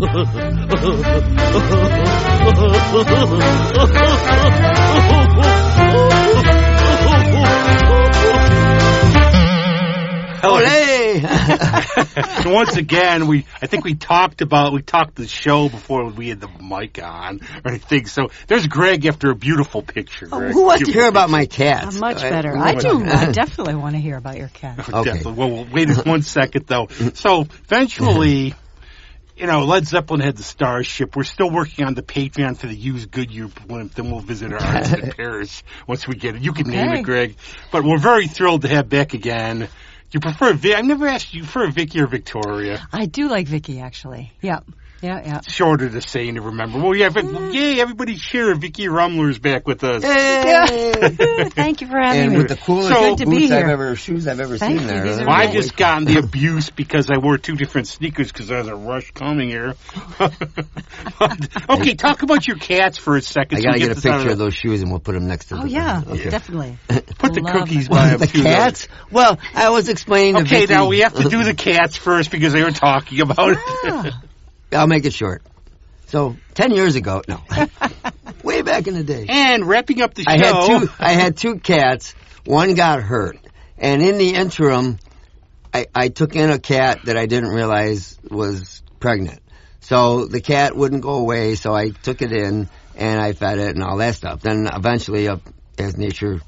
And once again, I think we talked the show before we had the mic on or anything. So there's Greg after a beautiful picture. Greg. Who wants to hear about my cats? Much better. I do. I definitely want to hear about your cat. Okay. Definitely. Well, we'll wait 1 second though. So eventually, Led Zeppelin had the Starship. We're still working on the Patreon for the used Goodyear blimp. Then we'll visit our artist in Paris once we get it. You can name it, Greg. But we're very thrilled to have back again. You prefer I've never asked you prefer Vicki or Victoria. I do like Vicki, actually. Yeah. Shorter to say to remember. Well, yeah, but yay, everybody's here. Vicki Rummler's back with us. Hey. Thank you for having me. And with the coolest shoes I've ever seen there. Well, I just gotten the abuse because I wore 2 different sneakers because I was a rush coming here. Okay, talk about your cats for a second. I got to get a picture of those shoes and we'll put them next to them. Oh, yeah, definitely. Put the cookies by them. The cats? Well, I was explaining to Vicki. Okay, now we have to do the cats first because they were talking about it. I'll make it short. So, 10 years ago, way back in the day. And wrapping up the show. I had 2 cats. One got hurt. And in the interim, I took in a cat that I didn't realize was pregnant. So the cat wouldn't go away, so I took it in and I fed it and all that stuff. Then eventually, as nature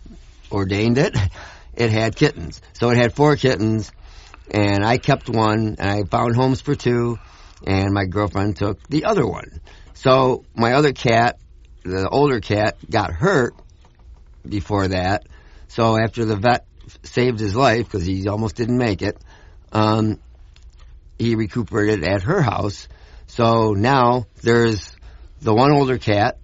ordained it, it had kittens. So it had 4 kittens, and I kept one, and I found homes for 2. And my girlfriend took the other one. So my other cat, the older cat, got hurt before that. So after the vet saved his life, because he almost didn't make it, he recuperated at her house. So now there's the one older cat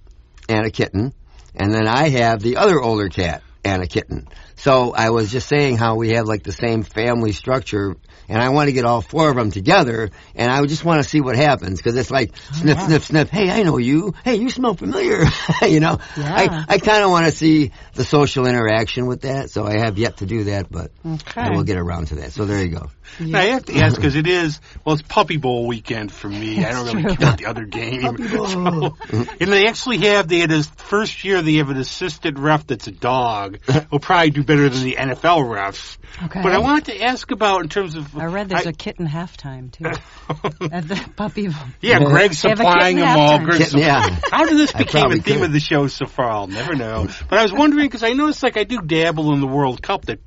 and a kitten, and then I have the other older cat and a kitten. So I was just saying how we have like the same family structure, and I want to get all 4 of them together, and I just want to see what happens, because it's like sniff, sniff, sniff. Hey, I know you. Hey, you smell familiar. Yeah. I kind of want to see the social interaction with that, so I have yet to do that, but I will get around to that. So there you go. Yeah. I have to ask, because it's Puppy Bowl weekend for me. I don't really count the other game. And they had his first year, they have an assistant ref that's a dog. Will probably do better than the NFL refs. Okay. But I wanted to ask about in terms of... I read there's a kitten halftime, too. At the Puppy Bowl. Yeah, Greg's supplying them all. Yeah. How did this become a theme of the show so far? I'll never know. But I was wondering, because I noticed I do dabble in the World Cup, that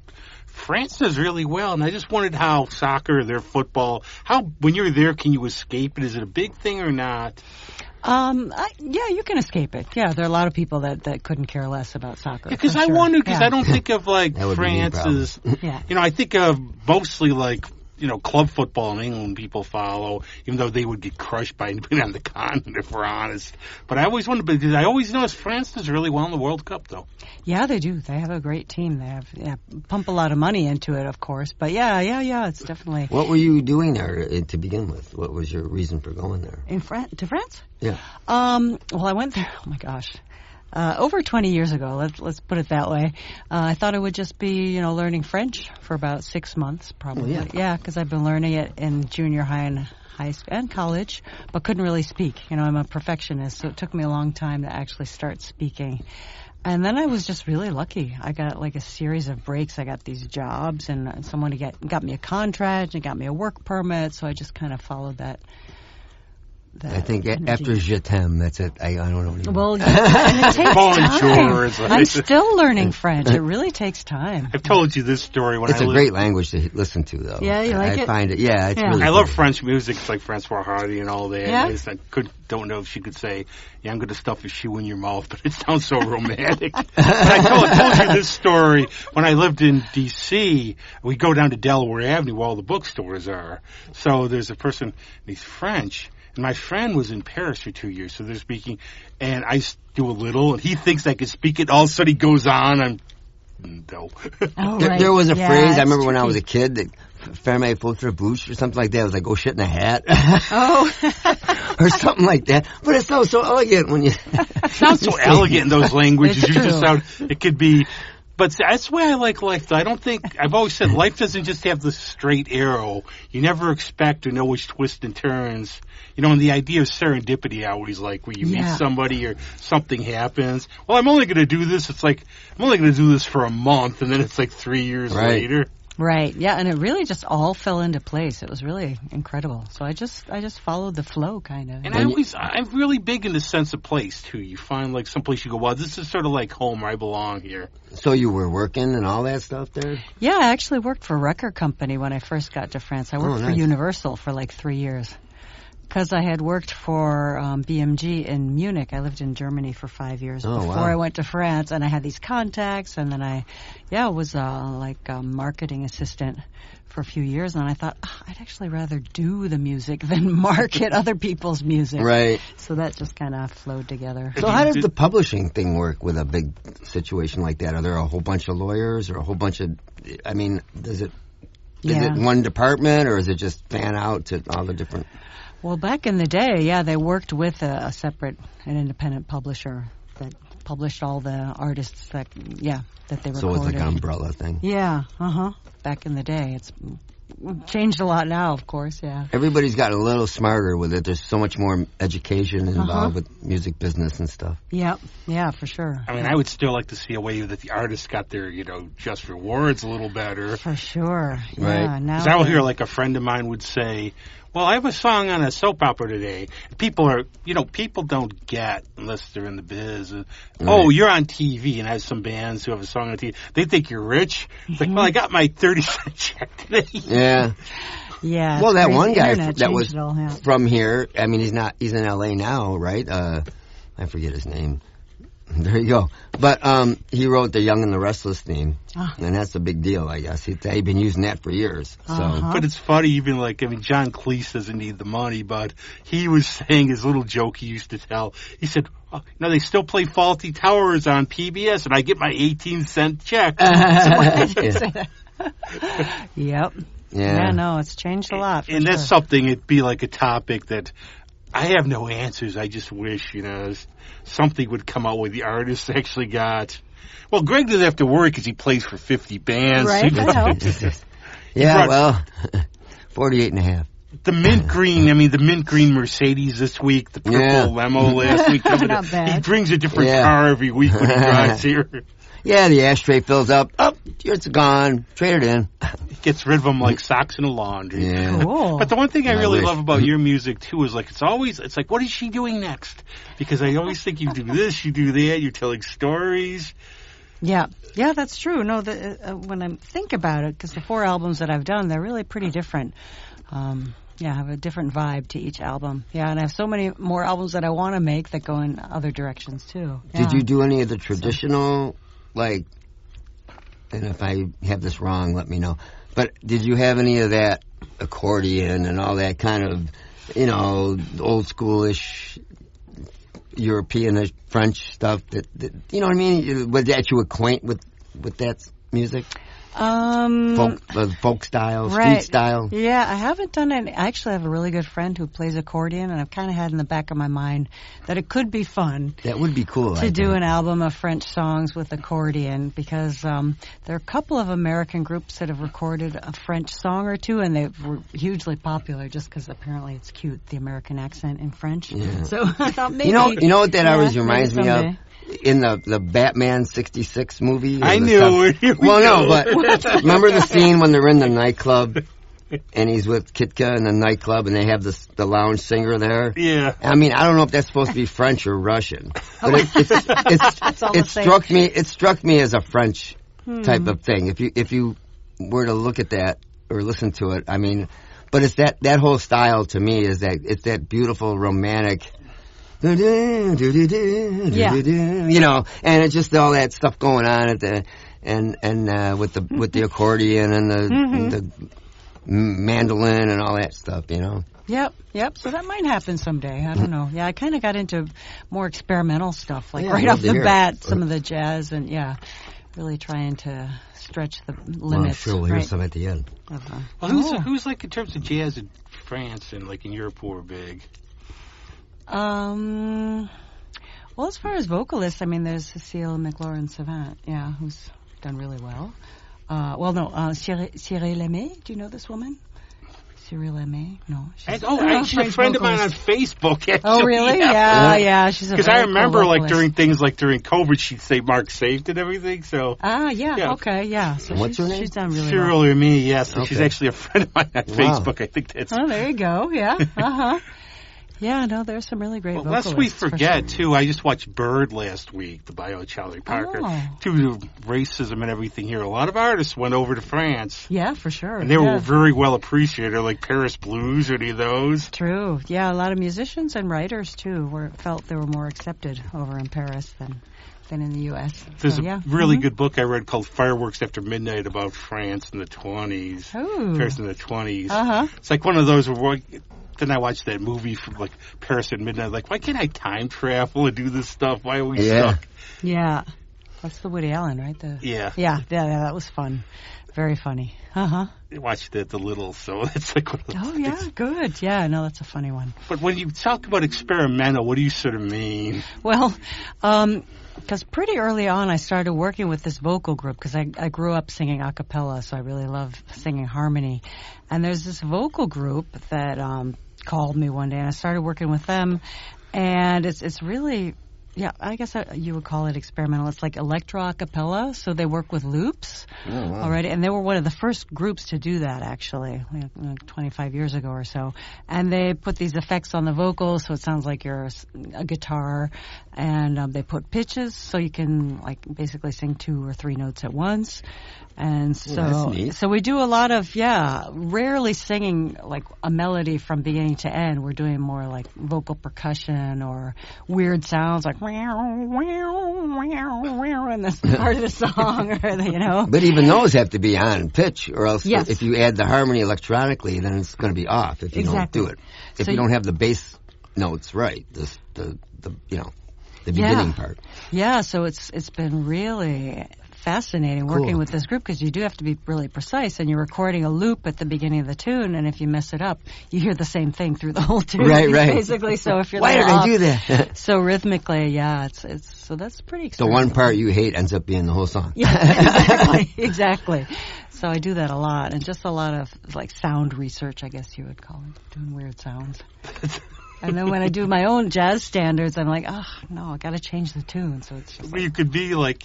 France does really well, and I just wondered how soccer, their football, when you're there, can you escape it? Is it a big thing or not? Yeah, you can escape it. Yeah, there are a lot of people that couldn't care less about soccer. Because I wonder, because I don't think of France as, I think of mostly club football in England people follow, even though they would get crushed by anybody on the continent, if we're honest. But I always wonder, because I always notice France does really well in the World Cup, though. Yeah, they do. They have a great team. They pump a lot of money into it, of course. But yeah, it's definitely... What were you doing there to begin with? What was your reason for going there? To France? Yeah. Well, I went there, oh my gosh, over 20 years ago, let's put it that way. I thought it would just be, learning French for about 6 months, probably. Oh, yeah, because I've been learning it in junior high and high school and college, but couldn't really speak. I'm a perfectionist, so it took me a long time to actually start speaking. And then I was just really lucky. I got a series of breaks. I got these jobs, and someone got me a contract and got me a work permit, so I just kind of followed that. I think after Je t'aime, that's it. I don't know anymore. Well, and it takes time. I'm still learning French. It really takes time. I've told you this story when it's a great language to listen to, though. Yeah, you like it? I find it. Yeah, it's really. I love French music. It's like Francois Hardy and all that. Yeah? Don't know if she could say, "Yeah, I'm going to stuff a shoe in your mouth," but it sounds so romantic. But I told you this story when I lived in D.C. We go down to Delaware Avenue where all the bookstores are. So there's a person, he's French. And my friend was in Paris for 2 years, so they're speaking, and I do a little, and he thinks I can speak it. All of a sudden he goes on, no. Oh, right. There was a phrase, I remember when I was a kid, that ferme votre bouche or something like that. It was like, go shit in a hat. Oh. Or something like that. But it sounds so elegant when you... It sounds so elegant in those languages. You just sound, it could be... But that's why I like life. Though. I don't think I've always said life doesn't just have this straight arrow. You never expect or know which twists and turns. You know, and the idea of serendipity, I always like, where you meet somebody or something happens. Well, I'm only going to do this. It's like I'm only going to do this for a month, and then it's like 3 years later. Right. Yeah, and it really just all fell into place. It was really incredible. So I just followed the flow, kind of. And I'm really big in the sense of place too. You find like some place you go, wow, this is sort of like home. I belong here. So you were working and all that stuff there? Yeah, I actually worked for a record company when I first got to France. I worked for Universal for like 3 years. Because I had worked for BMG in Munich. I lived in Germany for 5 years before I went to France, and I had these contacts, and then I was like a marketing assistant for a few years, and I thought, I'd actually rather do the music than market other people's music. Right. So that just kind of flowed together. So how does the publishing thing work with a big situation like that? Are there a whole bunch of lawyers or a whole bunch of, I mean, is it one department, or is it just fan out to all the different... Well, back in the day, they worked with an independent publisher that published all the artists that they recorded. So it's like an umbrella thing. Yeah, Back in the day, it's changed a lot now, of course. Yeah. Everybody's gotten a little smarter with it. There's so much more education involved with music business and stuff. Yeah, for sure. I mean, I would still like to see a way that the artists got their, just rewards a little better. For sure. Right. Yeah. Now I will hear like a friend of mine would say, well, I have a song on a soap opera today. People don't get, unless they're in the biz. Oh, you're on TV, and I have some bands who have a song on TV. They think you're rich. It's like, well, I got my 30-cent check today. Yeah. Yeah. Well, that one guy that was all, from here, I mean, he's in L.A. now, right? I forget his name. There you go. But he wrote the Young and the Restless theme, and that's a big deal, I guess. He'd been using that for years. So, But it's funny, even like, John Cleese doesn't need the money, but he was saying his little joke he used to tell. He said, they still play Fawlty Towers on PBS, and I get my 18-cent check. Yep. Yeah, no, it's changed a lot. And that's something, it'd be like a topic that I have no answers. I just wish, something would come out where the artist actually got. Well, Greg doesn't have to worry because he plays for 50 bands. Right, that helps. Yeah, 48 and a half. The mint green Mercedes this week, the purple limo last week. Not bad. He brings a different car every week when he drives here. Yeah, the ashtray fills up. Oh, it's gone. Trade it in. He gets rid of them like socks in a laundry. Yeah. Cool. But the one thing I really love about your music, too, is like it's like, what is she doing next? Because I always think you do this, you do that, you're telling stories. Yeah, that's true. No, when I think about it, because the 4 albums that I've done, they're really pretty different. Have a different vibe to each album. Yeah, and I have so many more albums that I want to make that go in other directions, too. Yeah. Did you do any of the traditional... and if I have this wrong, let me know. But did you have any of that accordion and all that kind of, old schoolish European French stuff that you know what I mean? Was that you acquaint with that music? Folk style, street style. Yeah, I haven't done any. I actually have a really good friend who plays accordion, and I've kind of had in the back of my mind that it could be fun. That would be cool. To do an album of French songs with accordion, because there are a couple of American groups that have recorded a French song or two, and they were hugely popular just because apparently it's cute, the American accent in French. Yeah. So I thought maybe... You know what that always reminds me of? In the Batman 66 movie. I knew it. But remember the scene when they're in the nightclub and he's with Kitka in the nightclub and they have the lounge singer there? Yeah. I mean, I don't know if that's supposed to be French or Russian, but it struck me as a French type of thing. If you were to look at that or listen to it, I mean, but it's that whole style to me is that it's that beautiful romantic. And it's just all that stuff going on at the and with the accordion and the mandolin and all that stuff, Yep. So that might happen someday. I don't know. Yeah, I kind of got into more experimental stuff, like right off the bat, some of the jazz and really trying to stretch the limits. Well, I'm sure we'll hear some at the end. Well, who's like in terms of jazz in France and like in Europe who are big? Well, as far as vocalists, I mean, there's Cecile McLaurin-Savant, who's done really well. Cyril Aimé, do you know this woman? Cyril Aimé? No. She's a friend of mine on Facebook, actually. Oh, really? Yeah. She's a because I remember, cool during COVID, she'd say Mark saved and everything, so. Yeah. Okay, yeah. So what's her name? She's done really Cyril well. Aimé, yes. Okay. She's actually a friend of mine on Facebook. I think that's. Oh, there you go, yeah. Yeah, no, there's some really great vocalists. Lest we forget, too, I just watched Bird last week, the bio of Charlie Parker. Due to racism and everything here, a lot of artists went over to France. Yeah, for sure. And they were very well appreciated, like Paris Blues or any of those. True. Yeah, a lot of musicians and writers, too, felt they were more accepted over in Paris than in the U.S. There's a really good book I read called Fireworks After Midnight about France in the 20s. Ooh. Paris in the 20s. Uh-huh. It's like one of those where... Then I watched that movie from Paris at Midnight. Why can't I time travel and do this stuff? Why are we stuck? Yeah, that's the Woody Allen, right? Yeah, that was fun, very funny. I watched it at the Little, so it's like one of those. Oh yeah, good. Yeah, no, that's a funny one. But when you talk about experimental, what do you sort of mean? Well, because pretty early on I started working with this vocal group because I grew up singing a cappella, so I really love singing harmony. And there's this vocal group that called me one day, and I started working with them, and it's really, yeah, I guess you would call it experimental. It's like electro a cappella, so they work with loops already, and they were one of the first groups to do that, actually, like 25 years ago or so. And they put these effects on the vocals, so it sounds like you're a guitar, and they put pitches, so you can basically sing 2 or 3 notes at once. And so we do a lot of, rarely singing like a melody from beginning to end. We're doing more like vocal percussion or weird sounds like in this part of the song, or But even those have to be on pitch, or else if you add the harmony electronically, then it's going to be off if you don't do it. If you don't have the bass notes right, the beginning part. Yeah, so it's been really fascinating working with this group because you do have to be really precise, and you're recording a loop at the beginning of the tune, and if you mess it up, you hear the same thing through the whole tune. Right. Basically, so if you're why did I do that? So rhythmically, it's so that's pretty exciting. The one part you hate ends up being the whole song. Yeah, exactly. So I do that a lot, and just a lot of like sound research, I guess you would call it, doing weird sounds. And then when I do my own jazz standards, I'm like, oh no, I got to change the tune. So it's just you could be like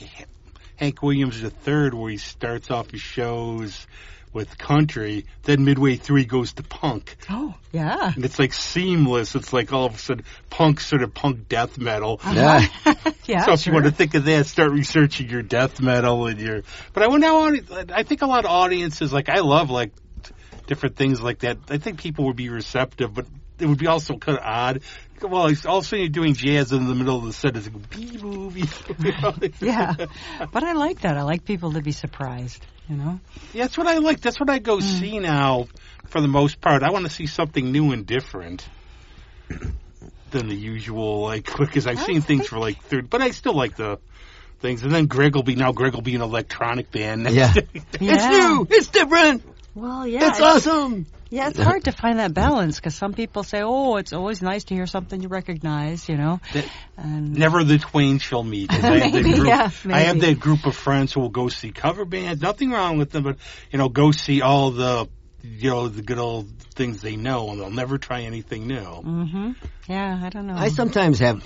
Hank Williams III, where he starts off his shows with country, then midway through he goes to punk. Oh, yeah. And it's like seamless. It's like all of a sudden sort of punk death metal. Yeah. Yeah. So if you want to think of that, start researching your death metal and your. But I think a lot of audiences I love different things like that. I think people would be receptive, but it would be also kind of odd. Well, all of a sudden you're doing jazz in the middle of the set. It's like, yeah. But I like that. I like people to be surprised, Yeah, that's what I like. That's what I go see now for the most part. I want to see something new and different than the usual, because I've seen things for 30, but I still like the things. And then Greg will be an electronic band. Yeah. It's new. It's different. Well, yeah. It's awesome. Yeah, it's hard to find that balance because some people say, "Oh, it's always nice to hear something you recognize," And never the twain shall meet. I have that group of friends who will go see cover bands. Nothing wrong with them, but go see all the the good old things they know, and they'll never try anything new. Mm-hmm. Yeah, I don't know. I sometimes have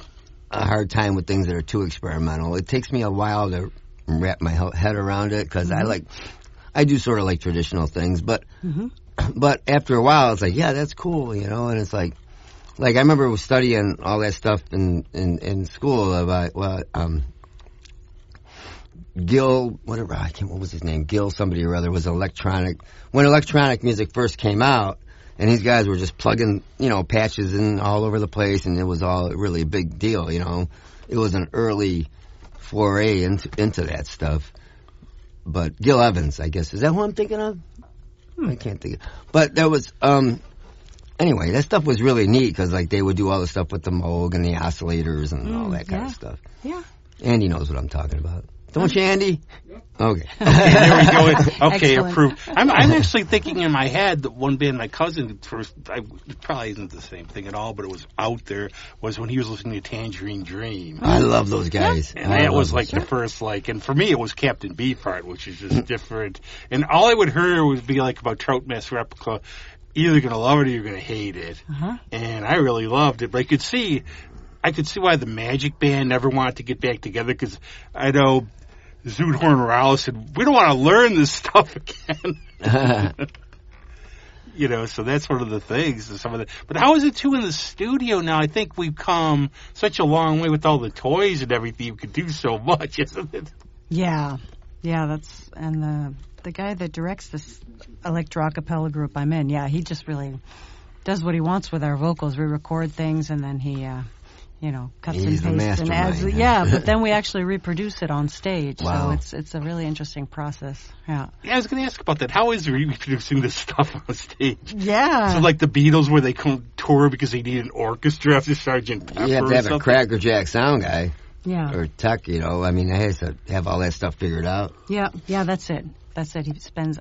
a hard time with things that are too experimental. It takes me a while to wrap my head around it because I do sort of like traditional things, but after a while, it's like, yeah, that's cool, and it's like I remember studying all that stuff in school about, Gil, whatever, what was his name? Gil somebody or other was when electronic music first came out, and these guys were just plugging, patches in all over the place, and it was all really a big deal, It was an early foray into that stuff. But Gil Evans, I guess. Is that who I'm thinking of? I can't think of. But there was, anyway, that stuff was really neat because, they would do all the stuff with the Moog and the oscillators and all that kind of stuff. Yeah. Andy knows what I'm talking about. Don't you, Andy? Okay. Okay, there we go. Okay, Excellent. approved. I'm actually thinking in my head that one band my cousin first, it probably isn't the same thing at all, but it was out there, was when he was listening to Tangerine Dream. I love those guys. And that was like the first, and for me it was Captain Beefheart, which is just different. And all I would hear would be like about Trout Mask Replica, either going to love it or you're going to hate it. And I really loved it, but I could see why the Magic Band never wanted to get back together, because I know Zoot Horn Rowell said, we don't want to learn this stuff again. So that's one of the things. But how is it, too, in the studio now? I think we've come such a long way with all the toys and everything. You could do so much, isn't it? Yeah, and the guy that directs this electro acapella group I'm in, he just really does what he wants with our vocals. We record things, and then he cuts He's and the pastes and adds. mastermind. Yeah, but then we actually reproduce it on stage. Wow. So it's a really interesting process. Yeah. Yeah, I was going to ask about that. How is reproducing this stuff on stage? Yeah. So like the Beatles, where they come tour because they need an orchestra after Sgt. Pepper. You have to have a Cracker Jack sound guy. Yeah. Or tech, I mean, he has to have all that stuff figured out. Yeah, that's it. He spends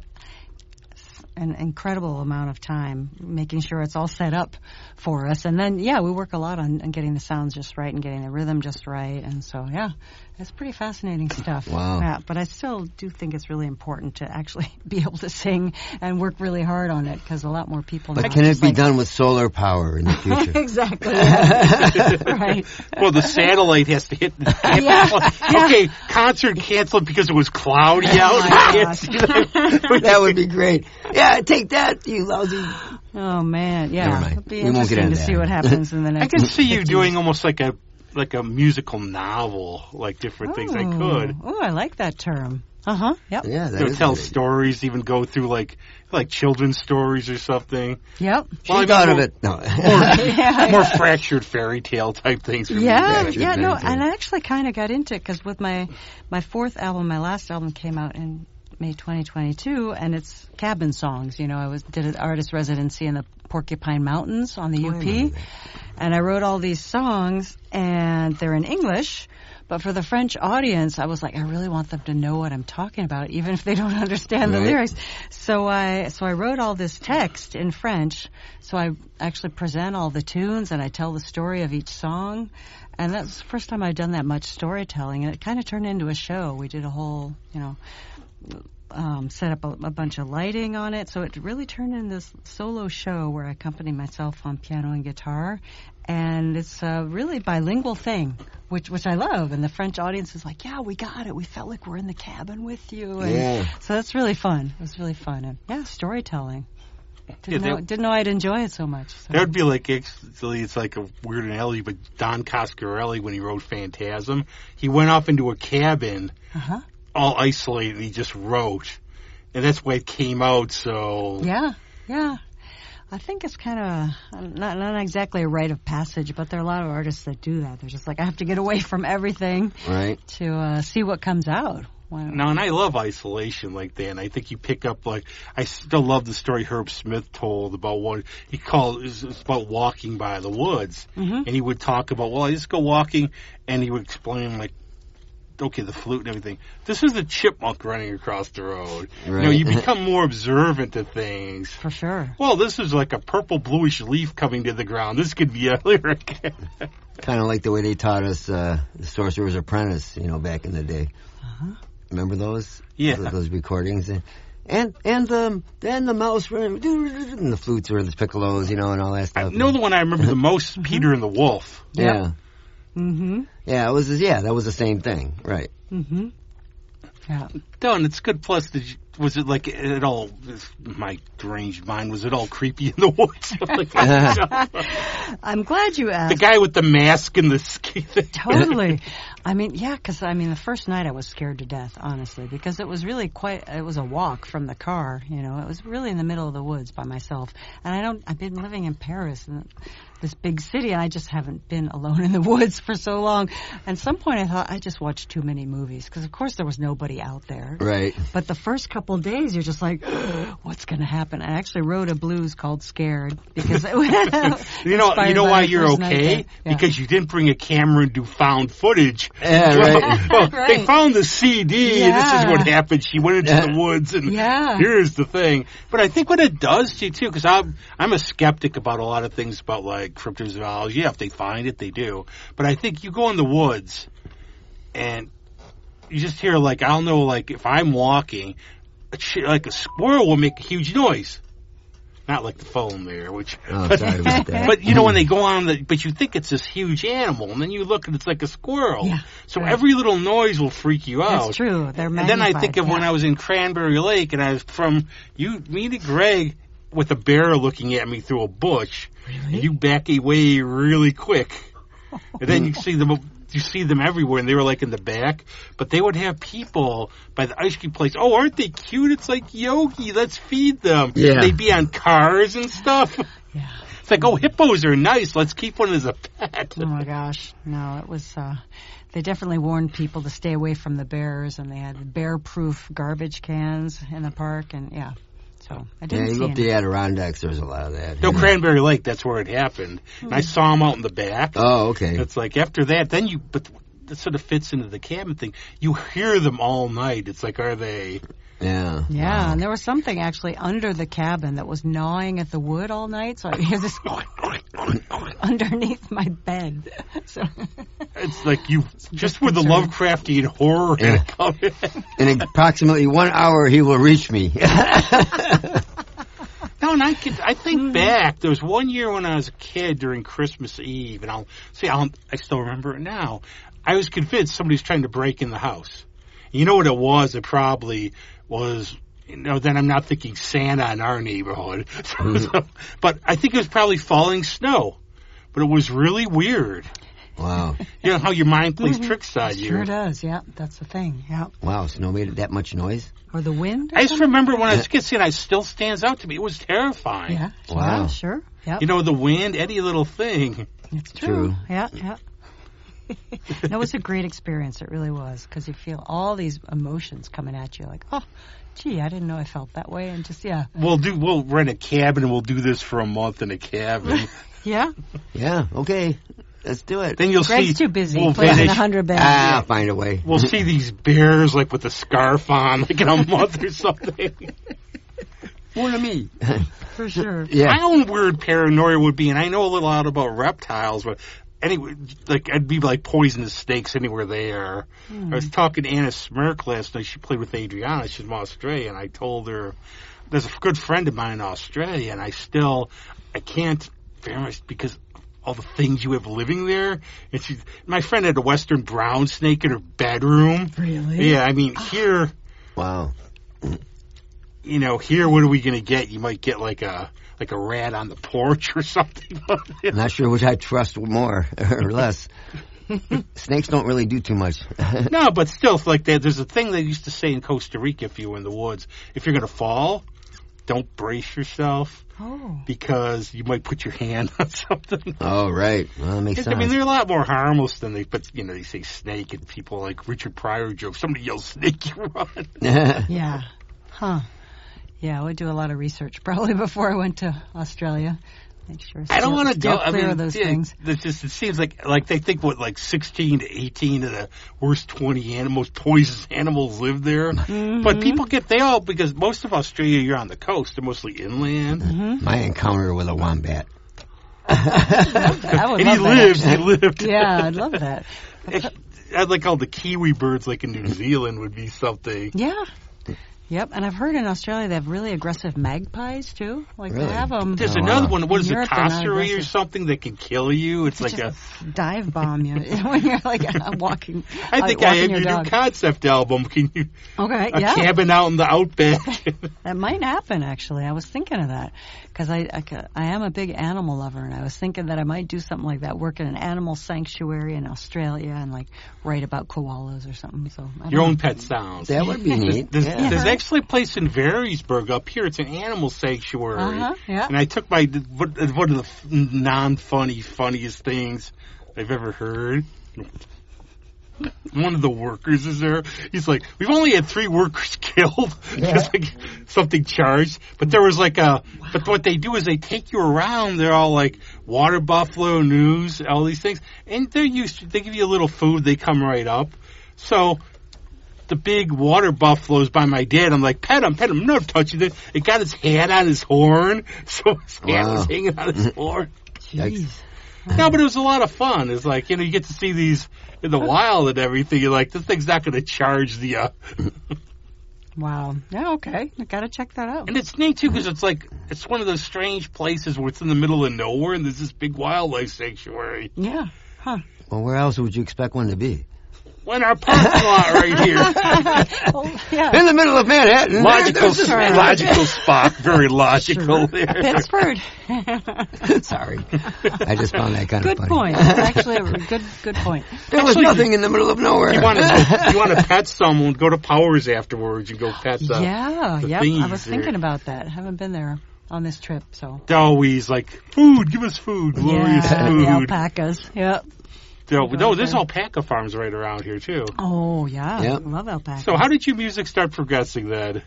an incredible amount of time making sure it's all set up for us. And then, we work a lot on getting the sounds just right and getting the rhythm just right. And so, it's pretty fascinating stuff. Wow. Yeah, but I still do think it's really important to actually be able to sing and work really hard on it, because a lot more people But now can it just be done with solar power in the future? Exactly. Yeah. Right. Well, the satellite has to hit. Okay, concert canceled because it was cloudy out. Oh, my gosh. That would be great. Yeah, take that, you lousy. Oh, man. Yeah. Never mind. It'll be We won't get interesting into to see that. what happens in the next I can see you 50 doing almost like a musical novel, like different things. I could. Oh, I like that term. Uh-huh. Yep. Yeah, that is Tell great. stories, even go through like children's stories or something. Yep. She thought of it. No. More fractured fairy tale type things. For me. No, and I actually kind of got into it because with my fourth album, my last album came out in May 2022, and it's cabin songs. I did an artist residency in the Porcupine Mountains on the UP, and I wrote all these songs, and they're in English. But for the French audience, I was like, I really want them to know what I'm talking about, even if they don't understand the lyrics. So I wrote all this text in French. So I actually present all the tunes, and I tell the story of each song. And that's the first time I'd done that much storytelling, and it kind of turned into a show. We did a whole, set up a bunch of lighting on it. So it really turned into this solo show where I accompany myself on piano and guitar. And it's a really bilingual thing, which I love. And the French audience is like, yeah, we got it. We felt like we're in the cabin with you. And so that's really fun. It was really fun. And storytelling. Didn't know I'd enjoy it so much. So. That would be like, actually, it's like a weird analogy, but Don Coscarelli, when he wrote Phantasm, he went off into a cabin, all isolated, and he just wrote. And that's why it came out, so... Yeah. I think it's kind of not exactly a rite of passage, but there are a lot of artists that do that. They're just like, I have to get away from everything to see what comes out. Wow. No, and I love isolation like that, and I think you pick up, I still love the story Herb Smith told about what he called, it's about walking by the woods, and he would talk about, I just go walking, and he would explain, the flute and everything. This is a chipmunk running across the road. Right. You become more observant to things. For sure. Well, this is like a purple bluish leaf coming to the ground. This could be a lyric. Kind of like the way they taught us The Sorcerer's Apprentice, back in the day. Remember those? Yeah. Those recordings. And the mouse running, and the flutes or the piccolos, and all that stuff. The one I remember the most, Peter and the Wolf. Yeah. Mm-hmm. Yeah, that was the same thing, right? Mm-hmm. Yeah. Done. It's good. Plus, was it like it all? My deranged mind, was it all creepy in the woods? I'm glad you asked. The guy with the mask and the ski. Totally. Because the first night I was scared to death, honestly, because it was really it was a walk from the car, it was really in the middle of the woods by myself. And I've been living in Paris, this big city, and I just haven't been alone in the woods for so long. And at some point I thought I just watched too many movies, because of course there was nobody out there. Right. But the first couple couple of days, you're just like, what's going to happen? I actually wrote a blues called Scared because it you know why you're okay? Because you didn't bring a camera and do found footage. Yeah, right. Well, Right. They found the CD, and this is what happened. She went into the woods, and here's the thing. But I think what it does to you, too, because I'm a skeptic about a lot of things about, like, cryptozoology. Yeah, if they find it, they do. But I think you go in the woods, and you just hear, like, I don't know, like, if I'm walking, like a squirrel will make a huge noise. Not like the phone there, which... Oh, sorry about that. But, you know, when they go on, but you think it's this huge animal, and then you look and it's like a squirrel. Yeah, so every little noise will freak you out. That's true. They're magnified. And then I think of when I was in Cranberry Lake, and I was me to Greg with a bear looking at me through a bush, Really? and you back away really quick. And then you see them everywhere, and they were like in the back. But they would have people by the ice cream place. Oh, aren't they cute? It's like Yogi. Let's feed them. Yeah. They'd be on cars and stuff. Yeah. It's like, oh, hippos are nice. Let's keep one as a pet. Oh my gosh, no, it was. They definitely warned people to stay away from the bears, and they had bear-proof garbage cans in the park, and so I didn't you see look at any. the Adirondacks, there's a lot of that. No, Cranberry Lake, that's where it happened. And I saw them out in the back. Oh, okay. It's like after that, but that sort of fits into the cabin thing. You hear them all night. It's like, are they... Yeah. Yeah, Wow. and there was something actually under the cabin that was gnawing at the wood all night, so I hear this underneath my bed. So It's like you, just with the Lovecraftian horror in it coming. In approximately 1 hour, he will reach me. No, and I think back. There was one year when I was a kid during Christmas Eve, and I still remember it now. I was convinced somebody was trying to break in the house. You know what it was? It probably was, then I'm not thinking Santa in our neighborhood. But I think it was probably falling snow. But it was really weird. Wow. You know how your mind plays tricks on you. sure does, yeah, that's the thing, yeah. Wow, snow made that much noise? Or the wind. Or I just something? remember when I was a kid, and it still stands out to me. It was terrifying. Yeah, Wow. sure, yeah. You know, the wind, any little thing. It's True. true. Yeah. No, it was a great experience. It really was, because you feel all these emotions coming at you, like, oh, gee, I didn't know I felt that way, and just We'll rent a cabin and we'll do this for a month in a cabin. Yeah. Yeah, okay. Let's do it. Then you'll Greg's see. too busy. We'll Plays in finish. 100 bands. I'll find a way. We'll see these bears like with a scarf on, like in a month or something. One of me. For sure. Yeah. My own weird paranoia would be, and I know a little out about reptiles, but anyway, like I'd be like poisonous snakes anywhere they are. I was talking to Anna Smirk last night. She played with Adriana. She's from Australia, and I told her there's a good friend of mine in Australia, and I can't very much because all the things you have living there. And my friend had a western brown snake in her bedroom. Really? Yeah, I mean here. Wow. Here, what are we going to get? You might get like a rat on the porch or something. I'm not sure which I trust more or less. Snakes don't really do too much. No, but still, it's like that. There's a thing they used to say in Costa Rica if you were in the woods. If you're going to fall, don't brace yourself. Oh. Because you might put your hand on something. Oh, right. Well, that makes sense. I mean, they're a lot more harmless than they say snake, and people like Richard Pryor jokes. Somebody yells snake, you run. Yeah. Huh. Yeah, I would do a lot of research probably before I went to Australia. Make sure. I don't want to go. Clear of those things. It seems like they think 16 to 18 of the worst 20 most poisonous animals live there. Mm-hmm. But people because most of Australia, you're on the coast. They're mostly inland. Mm-hmm. My encounter with a wombat. I would And love he that, lived. Yeah, I'd love that. I'd like all the kiwi birds like in New Zealand would be something. Yeah. Yep, and I've heard in Australia they have really aggressive magpies too. Like Really? they have them. There's another one. What is it, Europe, they're not Cassowary or aggressive. something that can kill you? It's like just dive bomb you when you're like walking. I think I have your new concept album. Can you? Okay, A yeah. cabin out in the outback. That might happen, actually. I was thinking of that because I am a big animal lover, and I was thinking that I might do something like that, work in an animal sanctuary in Australia and like write about koalas or something. So I don't Your know. own pet sounds. That would be neat. There's actually a place in Varysburg up here. It's an animal sanctuary. Yeah. And I took one of the non-funniest things I've ever heard. one of the workers is there. He's like, we've only had 3 workers killed. There's like something charged. But there was but what they do is they take you around. They're all like water buffalo, news, all these things. And they give you a little food. They come right up. So the big water buffalo's by my dad. I'm like, pet him. I'm not touching it. It got his hat on his horn. So his hat was hanging on his horn. Jeez. No, but it was a lot of fun. It's like, you get to see these in the wild and everything. You're like, this thing's not going to charge the... Wow. Yeah, okay. I got to check that out. And it's neat, too, because it's one of those strange places where it's in the middle of nowhere and there's this big wildlife sanctuary. Yeah. Huh. Well, where else would you expect one to be? In our parking lot right here. In the middle of Manhattan. Logical spot. Very logical there. Pittsburgh. Sorry. I just found that kind of funny. Good point. Actually, a good point. There was nothing in the middle of nowhere. You want to pet someone, go to Powers afterwards and go pet them. I was thinking about that. I haven't been there on this trip, so. They're always like, food, give us food, glorious food. The alpacas, yep. No, there's alpaca farms right around here, too. Oh, yeah. Yep. I love alpaca. So how did your music start progressing then?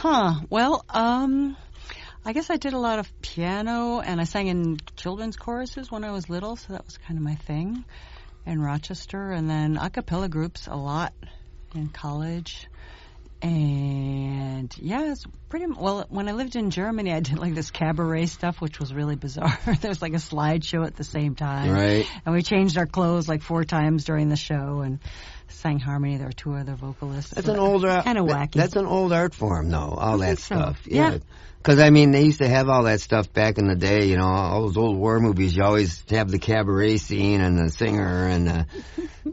Well, I guess I did a lot of piano, and I sang in children's choruses when I was little, so that was kind of my thing in Rochester. And then a cappella groups a lot in college. And, it's pretty... Well, when I lived in Germany, I did, this cabaret stuff, which was really bizarre. There was, a slideshow at the same time. Right. And we changed our clothes, 4 times during the show and sang harmony. There were 2 other vocalists. That's an old... kind of wacky. That's an old art form, though, all that stuff. So. Yeah. Because, they used to have all that stuff back in the day, all those old war movies. You always have the cabaret scene and the singer and,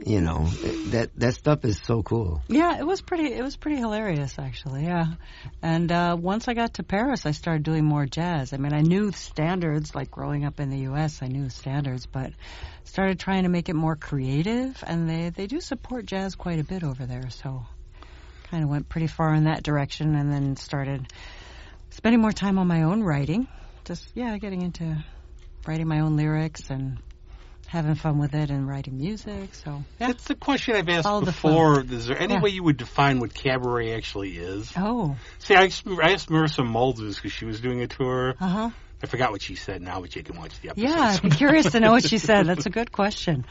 that stuff is so cool. Yeah, it was pretty hilarious, actually, yeah. And once I got to Paris, I started doing more jazz. I knew standards, growing up in the U.S., I knew standards, but started trying to make it more creative, and they do support jazz quite a bit over there, so kind of went pretty far in that direction, and then started spending more time on my own writing, getting into writing my own lyrics and having fun with it and writing music. So that's the question I've asked before. Is there any way you would define what cabaret actually is? Oh, see, I asked Marissa Mulders because she was doing a tour. I forgot what she said now, but you can watch the episode. Yeah, I'd be curious to know what she said. That's a good question.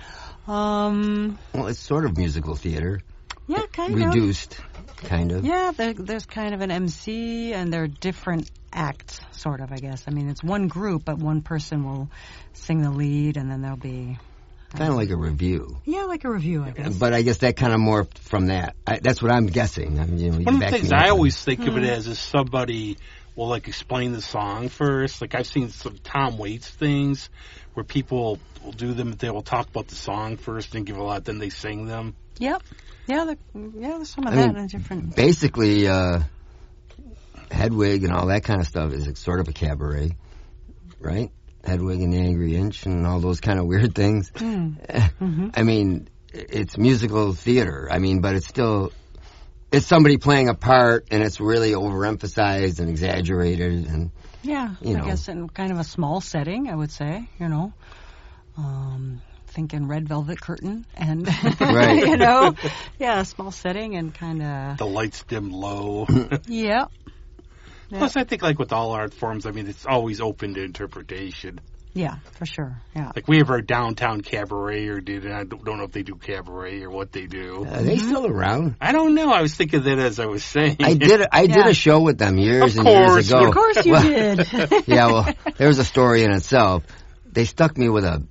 Well, it's sort of musical theater. Yeah, kind of. Reduced, kind of. Yeah, there's kind of an MC, and there are different acts, sort of, I guess. It's one group, but one person will sing the lead, and then there'll be... Kind of like a review. Yeah, like a review, I guess. But I guess that kind of morphed from that. That's what I'm guessing. One of the things I always think of it as is somebody will, explain the song first. I've seen some Tom Waits things where people will do them, they will talk about the song first and give a lot, then they sing them. Yep. Yeah, there's some of that in different... Basically, Hedwig and all that kind of stuff is sort of a cabaret, right? Hedwig and the Angry Inch and all those kind of weird things. It's musical theater. But it's still... It's somebody playing a part, and it's really overemphasized and exaggerated. And I guess in kind of a small setting, I would say, thinking Red Velvet Curtain and, right. a small setting and kind of... The lights dim low. Yeah. Plus, I think with all art forms, it's always open to interpretation. Yeah, for sure, yeah. We have our downtown cabaret, I don't know if they do cabaret or what they do. Are they still around? I don't know. I was thinking of that as I was saying. I did a show with them years and years ago. Of course you did. Yeah, well, there's a story in itself. They stuck me with a...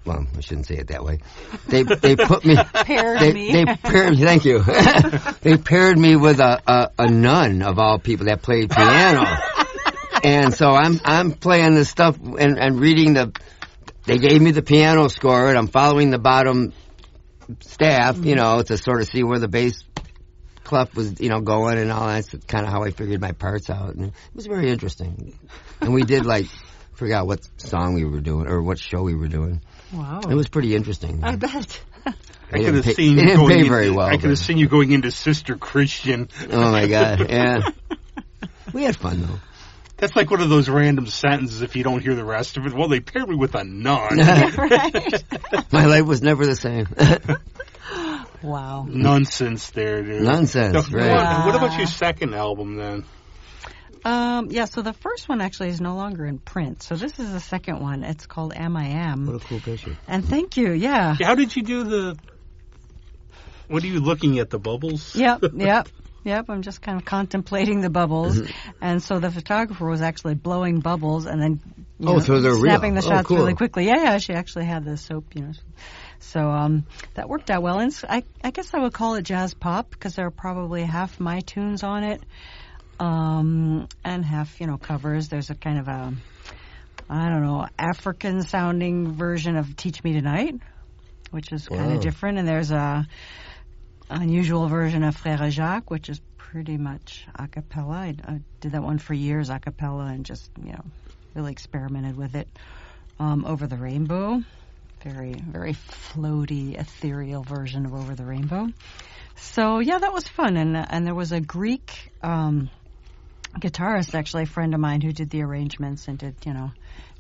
Well, I shouldn't say it that way. They put me... Thank you. They paired me with a nun, of all people, that played piano. And so I'm playing this stuff and reading they gave me the piano score, and I'm following the bottom staff, to sort of see where the bass clef was, going and all that. That's kind of how I figured my parts out. And it was very interesting. And we did, forgot what song we were doing or what show we were doing. Wow. It was pretty interesting. I bet. I could have seen you going very well. I could have seen you going into Sister Christian. Oh my God! Yeah, we had fun though. That's like one of those random sentences if you don't hear the rest of it. Well, they paired me with a nun. Right. My life was never the same. Wow. Nonsense there, dude. Nonsense, So, right. What about your second album, then? So the first one actually is no longer in print. So this is the second one. It's called Am I Am. What a cool picture. And thank you, yeah. How did you do the... What are you looking at, the bubbles? Yep, I'm just kind of contemplating the bubbles. And so the photographer was actually blowing bubbles and then so they're real. snapping the shots cool. really quickly. Yeah, she actually had the soap, So that worked out well. And I guess I would call it jazz pop because there are probably half my tunes on it and half, covers. There's a kind of a, African-sounding version of Teach Me Tonight, which is kind of different. And there's a unusual version of Frère Jacques, which is pretty much a cappella. I did that one for years, a cappella, and just, really experimented with it. Over the Rainbow, very, very floaty, ethereal version of Over the Rainbow. So, yeah, that was fun. And there was a Greek guitarist, actually, a friend of mine, who did the arrangements and did,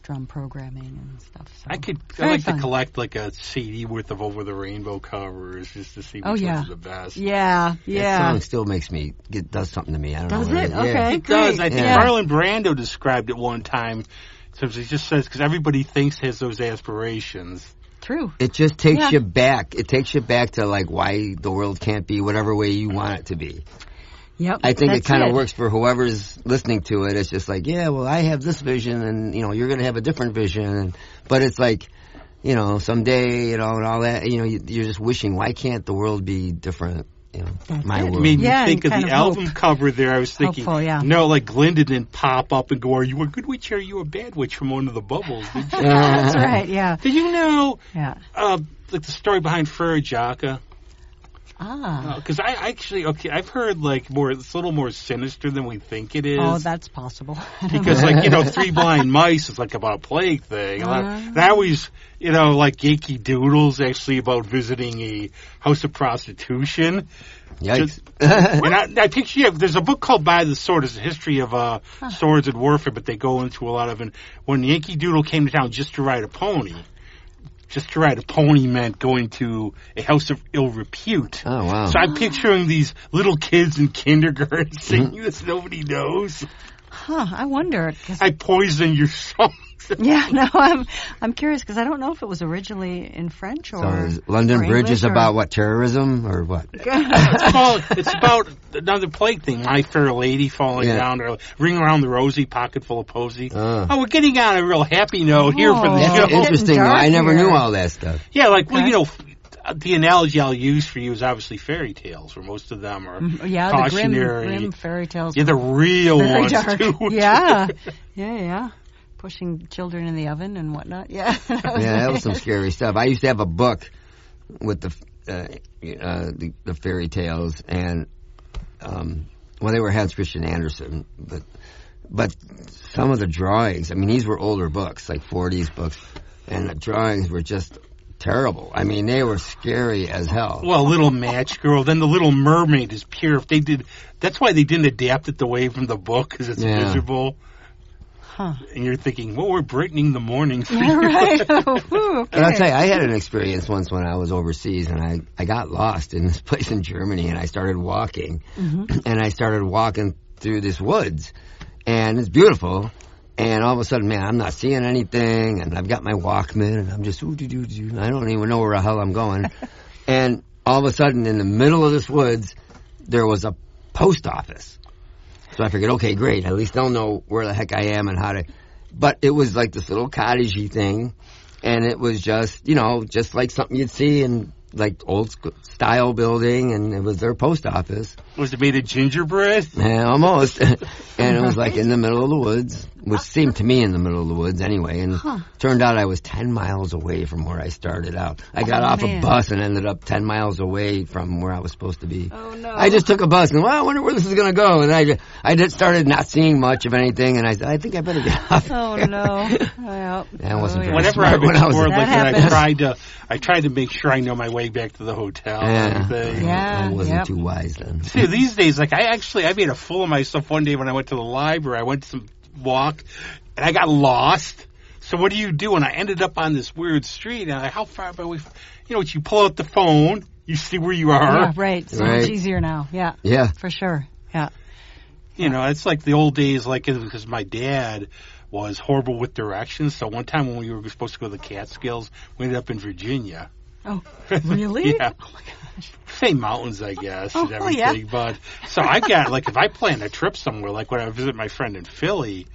drum programming and stuff. So I like to collect like a CD worth of Over the Rainbow covers just to see which ones are the best. Yeah. That song still makes me, does something to me. I don't know. Does it? Yeah. Okay, It does. I think Yeah. Marlon Brando described it one time. So he just says, because everybody thinks has those aspirations. True. It just takes you back. It takes you back to like why the world can't be whatever way you want it to be. Yep. I think it that's kind of works for whoever's listening to it. It's just like, yeah, well, I have this vision, and you're going to have a different vision, but it's like, someday, and all that. You're just wishing, why can't the world be different? My world. I mean, you think of kind the of album hope. cover there. I was thinking, Hopeful, yeah. like Glinda didn't pop up and go, "Are you a good witch or are you a bad witch?" from one of the bubbles. Did you? That's right. Yeah. Did you know? Yeah. Like the story behind Frère Jacques? Ah. Because I've heard it's a little more sinister than we think it is. Oh, that's possible. Because Three Blind Mice is like about a plague thing. And I always, like Yankee Doodle's actually about visiting a house of prostitution. Yikes. And I picture there's a book called By the Sword. It's a history of swords and warfare, but they go into a lot of it. When Yankee Doodle came to town just to ride a pony. Just to ride a pony meant going to a house of ill repute. Oh, wow. So I'm picturing these little kids in kindergarten singing this nobody knows. Huh, I wonder. I poison your songs. Yeah, no, I'm curious because I don't know if it was originally in French or. So is London or Bridge English is about what, terrorism or what? It's about another plague thing. My Fair Lady falling down, or Ring Around the Rosie, Pocket Full of Posy. We're getting on a real happy note here for the That's show. interesting. I never knew all that stuff. Yeah, the analogy I'll use for you is obviously fairy tales, where most of them are cautionary. The grim fairy tales. Yeah, the real very ones dark. too. Yeah. Pushing children in the oven and whatnot. Yeah. That was some scary stuff. I used to have a book with the fairy tales, and they were Hans Christian Andersen, but some of the drawings. I mean, these were older books, like 40s books, and the drawings were just terrible. I mean, they were scary as hell. Well, Little Match Girl, then The Little Mermaid is pure. That's why they didn't adapt it away from the book, because it's miserable. Huh. And you're thinking, well, we're brightening the morning for Yeah, you. right. Okay. But I'll tell you, I had an experience once when I was overseas, and I got lost in this place in Germany, and I started walking, and I started walking through this woods, and it's beautiful, and all of a sudden, man, I'm not seeing anything, and I've got my Walkman, and I'm just, I don't even know where the hell I'm going, and all of a sudden, in the middle of this woods, there was a post office. So I figured, okay, great. At least I'll know where the heck I am and how to. But it was like this little cottagey thing, and it was just, just like something you'd see in like old style building, and it was their post office. Was it made of gingerbread? Yeah, almost. And it was like in the middle of the woods, which seemed to me in the middle of the woods anyway. And turned out I was 10 miles away from where I started out. I got off a bus and ended up 10 miles away from where I was supposed to be. Oh, no. I just took a bus and, I wonder where this is going to go. And I just started not seeing much of anything, and I said, I think I better get off. Oh, no. Well, I wasn't very Whenever smart I've when I was explored that I tried to make sure I know my way back to the hotel and everything. Yeah. I wasn't too wise then. See, these days, I made a fool of myself one day when I went to the library. I went to walk, and I got lost. So what do you do? And I ended up on this weird street, and how far away? You pull out the phone, you see where you are. Yeah, right. So much easier now. Yeah. Yeah. For sure. Yeah. It's like the old days, because my dad was horrible with directions. So one time when we were supposed to go to the Catskills, we ended up in Virginia. Oh, really? Yeah. Oh, my gosh. Same mountains, I guess, and Oh, everything. yeah. But so I got, if I plan a trip somewhere, like when I visit my friend in Philly,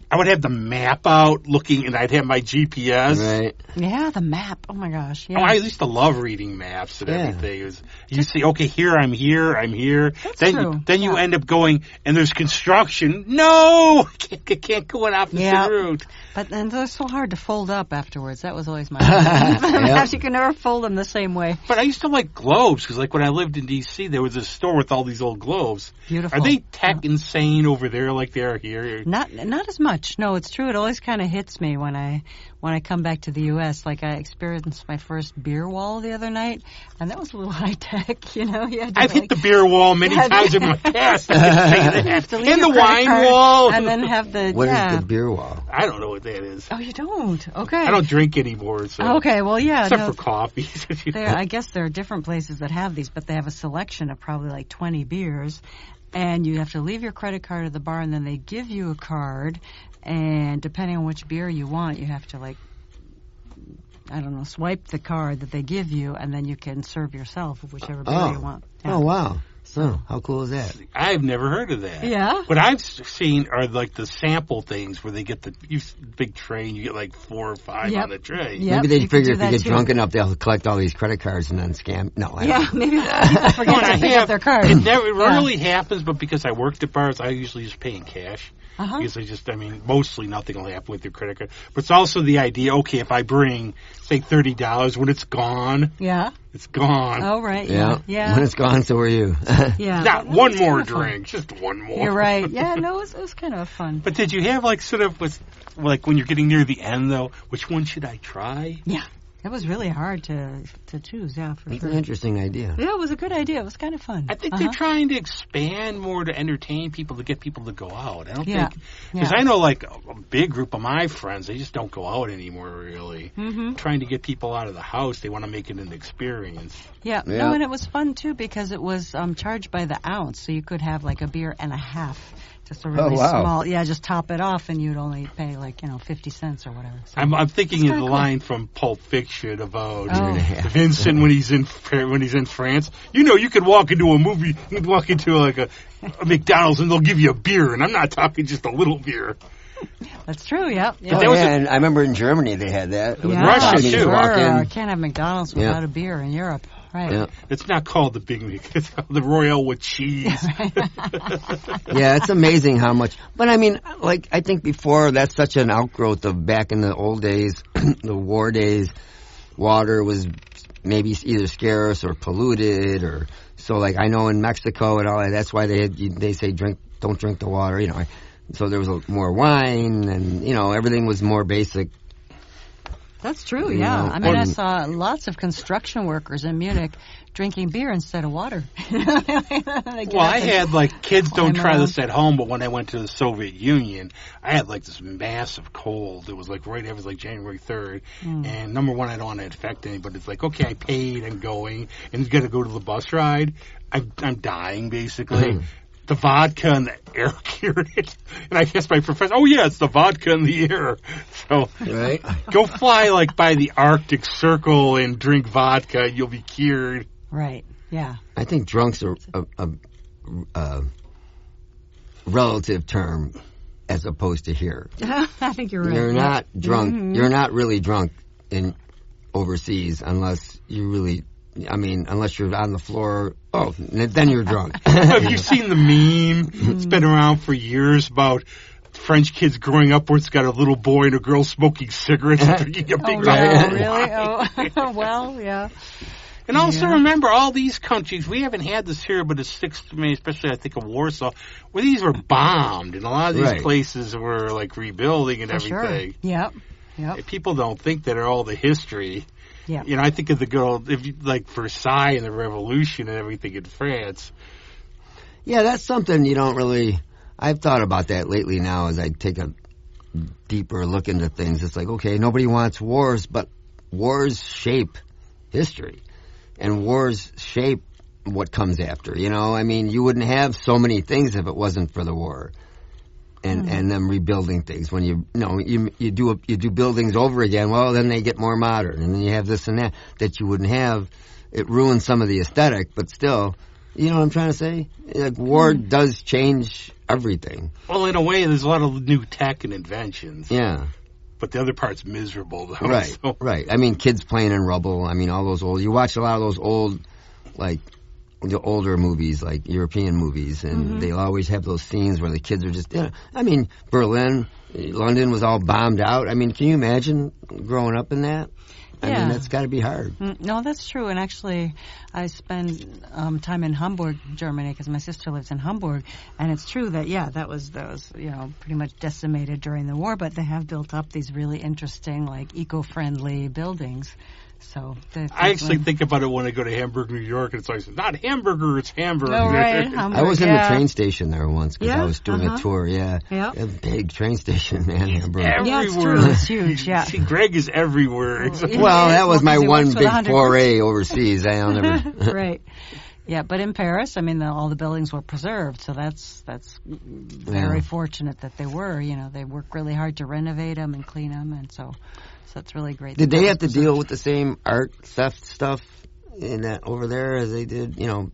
I would have the map out looking, and I'd have my GPS. Right. Yeah, the map. Oh, my gosh. Yeah. Oh, I used to love reading maps and everything. You see, okay, I'm here. That's then true. You end up going, and there's construction. No! I can't go an opposite route. But then they're so hard to fold up afterwards. That was always my problem. You can never fold them the same way. But I used to like globes, because when I lived in D.C., there was a store with all these old globes. Beautiful. Are they tech insane over there like they are here? Not as much. No, it's true. It always kind of hits me when I come back to the U.S. Like I experienced my first beer wall the other night, and that was a little high tech. I've hit the beer wall many times in my past. And the wine card, wall. and then have the What is the beer wall? I don't know what that is. Oh, you don't? Okay. I don't drink anymore. So. Okay, well, yeah. Except for coffee. I guess there are different places that have these, but they have a selection of probably like 20 beers. And you have to leave your credit card at the bar, and then they give you a card. And depending on which beer you want, you have to, swipe the card that they give you, and then you can serve yourself of whichever beer you want. Yeah. Oh, wow. So, how cool is that? I've never heard of that. Yeah. What I've seen are the sample things where they get the big tray and you get 4 or 5 on the tray. Yep. Maybe they figure if you you get drunk enough, they'll collect all these credit cards and then scam. No, I don't. Maybe people forget to pick up their card. It rarely happens, but because I worked at bars, I usually just pay in cash. Uh-huh. Because mostly nothing will happen with your credit card. But it's also the idea, okay, if I bring, say, $30, when it's gone, it's gone. Oh, right. Yeah. When it's gone, so are you. Yeah. Not one more drink, just one more. You're right. Yeah, no, it was kind of fun. But did you have, when you're getting near the end, though, which one should I try? Yeah. It was really hard to choose, for It's sure. an interesting idea. Yeah, it was a good idea. It was kind of fun. I think they're trying to expand more to entertain people, to get people to go out. I don't think... Because I know, a big group of my friends, they just don't go out anymore, really. Mm-hmm. Trying to get people out of the house, they want to make it an experience. Yeah. No, and it was fun, too, because it was charged by the ounce, so you could have, a beer and a half. Just a really small, just top it off, and you'd only pay 50 cents or whatever. So I'm thinking of the line from Pulp Fiction about Vincent when he's in France. You could walk into a movie, you could walk into a McDonald's, and they'll give you a beer, and I'm not talking just a little beer. That's true. Yeah. And I remember in Germany they had that. It was Russia too. Sure. Can't have McDonald's without a beer in Europe. Right. Yeah. It's not called the Big Mac. It's called the Royale with cheese. Yeah, it's amazing how much. But I mean, I think before, that's such an outgrowth of back in the old days, the war days, water was maybe either scarce or polluted, or so. I know in Mexico and all that, that's why they say don't drink the water. So there was more wine, and everything was more basic. That's true, yeah. I saw lots of construction workers in Munich drinking beer instead of water. I had, kids don't try this at home, but when I went to the Soviet Union, I had, this massive cold. It was, right after, January 3rd. And, number one, I don't want to infect anybody. It's okay, I paid, I'm going, and you got to go to the bus ride. I'm dying, basically. The vodka and the air cured it. And I guess my professor, it's the vodka and the air. So go fly by the Arctic Circle and drink vodka, and you'll be cured. Right, yeah. I think drunk's a relative term as opposed to here. I think you're right. You're not drunk. Mm-hmm. You're not really drunk in overseas unless you really... unless you're on the floor, then you're drunk. Have you seen the meme? It's been around for years about French kids growing up where it's got a little boy and a girl smoking cigarettes and drinking a big glass of wine. Really? Well, yeah. And also remember, all these countries, we haven't had this here, but it sticks to me, especially I think of Warsaw, where these were bombed, and a lot of these places were rebuilding and everything. Sure. Yep. People don't think that are all the history. Yeah. I think of the good old, Versailles and the Revolution and everything in France. Yeah, that's something you don't really... I've thought about that lately now as I take a deeper look into things. It's like, okay, nobody wants wars, but wars shape history, and wars shape what comes after. You know, I mean, you wouldn't have so many things if it wasn't for the war. And them rebuilding things. When you do buildings over again, well, then they get more modern, and then you have this and that you wouldn't have. It ruins some of the aesthetic, but still, you know what I'm trying to say? Like, war does change everything. Well, in a way, there's a lot of new tech and inventions. Yeah. But the other part's miserable, though. Right, so. right. I mean, kids playing in rubble. I mean, all those old... You watch a lot of those old, like... the older movies, like European movies, and they always have those scenes where the kids are just, I mean, Berlin, London was all bombed out. I mean, can you imagine growing up in that? I mean, that's got to be hard. No, that's true. And actually, I spend time in Hamburg, Germany, because my sister lives in Hamburg. And it's true that, that was pretty much decimated during the war. But they have built up these really interesting, like, eco-friendly buildings. So I actually think about it when I go to Hamburg, New York, and it's like, not hamburger, it's Hamburg. Oh, right. I was in the train station there once because I was doing a tour, Yeah. A big train station, man, Hamburg. Yeah, it's true. It's huge, yeah. See, Greg is everywhere. Well, that was my one big foray overseas. I'll never... Right. Yeah, but in Paris, I mean, all the buildings were preserved, so that's very fortunate that they were. You know, they worked really hard to renovate them and clean them, and so that's really great. Did they have to deal with the same art theft stuff in that over there as they did, you know,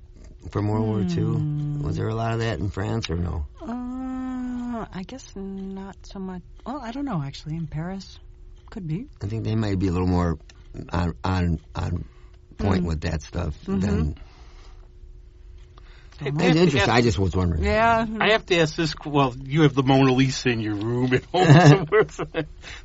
from World War II? Was there a lot of that in France or no? I guess not so much. Well, I don't know, actually. In Paris, could be. I think they might be a little more on point with that stuff than... It's interesting. I just was wondering. Yeah. I have to ask this. Well, you have the Mona Lisa in your room at home somewhere. So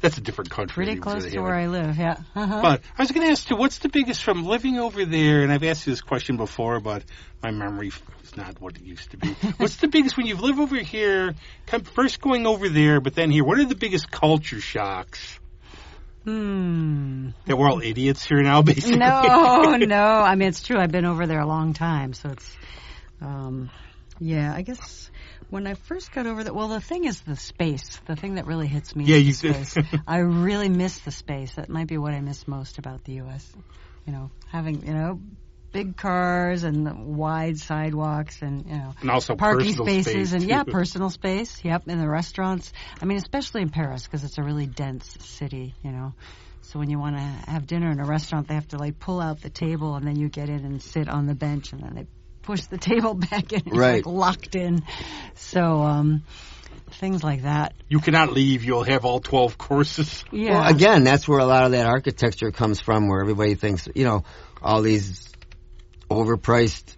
that's a different country. Pretty close to where I live, yeah. But I was going to ask you, what's the biggest from living over there? And I've asked you this question before, but my memory is not what it used to be. What's the biggest when you've lived over here, first going over there, but then here? What are the biggest culture shocks? That we're all idiots here now, basically. No. I mean, it's true. I've been over there a long time, so it's... I guess when I first got over there, well, the thing is the space. The thing that really hits me is the space. I really miss the space. That might be what I miss most about the U.S. You know, having, big cars and wide sidewalks and, and also parking spaces space and, personal space. Yep, in the restaurants. I mean, especially in Paris because it's a really dense city, So when you want to have dinner in a restaurant, they have to, pull out the table and then you get in and sit on the bench and then they push the table back in. It's locked in. So things like that. You cannot leave. You'll have all 12 courses. Yeah. Well, again, that's where a lot of that architecture comes from, where everybody thinks, all these overpriced,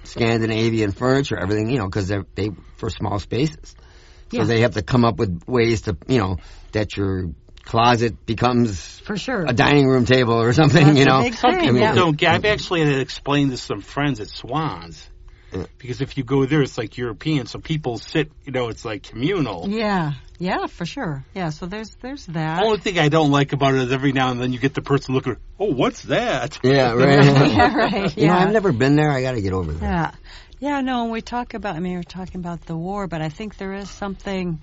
Scandinavian furniture, everything, because they for small spaces. So they have to come up with ways to, that your closet becomes for sure a dining room table or something, Some people don't get. I've actually had to explain to some friends at Swans because if you go there, it's like European, so people sit. It's like communal. Yeah, for sure. Yeah, so there's that. The only thing I don't like about it is every now and then you get the person looking. Oh, what's that? Yeah, right. Yeah, right. Yeah. I've never been there. I got to get over there. Yeah. No. And we talk about. I mean, we're talking about the war, but I think there is something.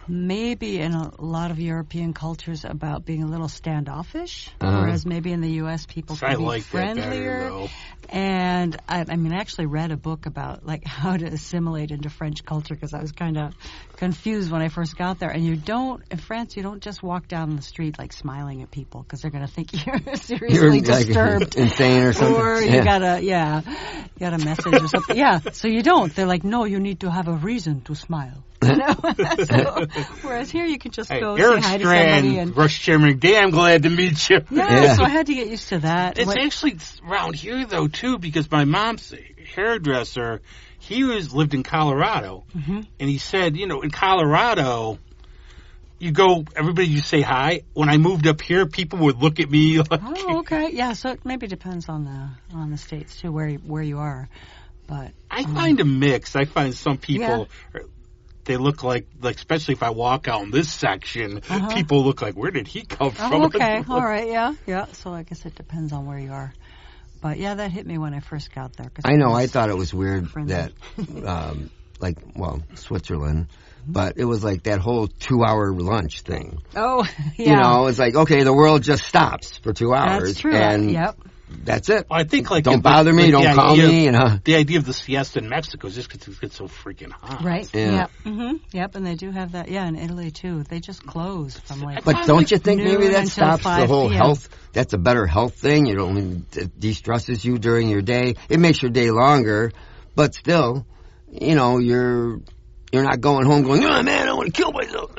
Maybe in a lot of European cultures about being a little standoffish, whereas maybe in the U.S. people can be friendlier. And I actually read a book about how to assimilate into French culture because I was kind of confused when I first got there. And in France, you don't just walk down the street smiling at people because they're going to think you're seriously disturbed, insane or something, or you got a message or something. Yeah, so you don't. They're like, no, you need to have a reason to smile. Whereas here you can just go say hi to somebody and Rush Chairman, I'm glad to meet you. Yeah, so I had to get used to that. It's actually around here though too, because my mom's hairdresser, he lived in Colorado, and he said, in Colorado, everybody you say hi. When I moved up here, people would look at me like, oh, okay, yeah. So it maybe depends on the states too, where you are. But I find a mix. I find some people. They look like, especially if I walk out in this section, people look like, where did he come from? Oh, okay. All right. Yeah. So I guess it depends on where you are. But, that hit me when I first got there. I know. I thought it was weird that, like, well, Switzerland, but it was like that whole 2-hour lunch thing. Oh, yeah. You know, it's like, okay, the world just stops for 2 hours. That's true. And Yep. that's it. I think like don't bother me, don't call me. You know, the idea of the siesta in Mexico is just because it gets so freaking hot. Right. Yeah. Yep. Yep. And they do have that. Yeah, in Italy too. They just close from like. but don't you think maybe noon that until stops the 5 whole p.m. health? That's a better health thing. It only de-stresses you during your day. It makes your day longer, but still, you know, you're not going home going, oh man, I want to kill myself.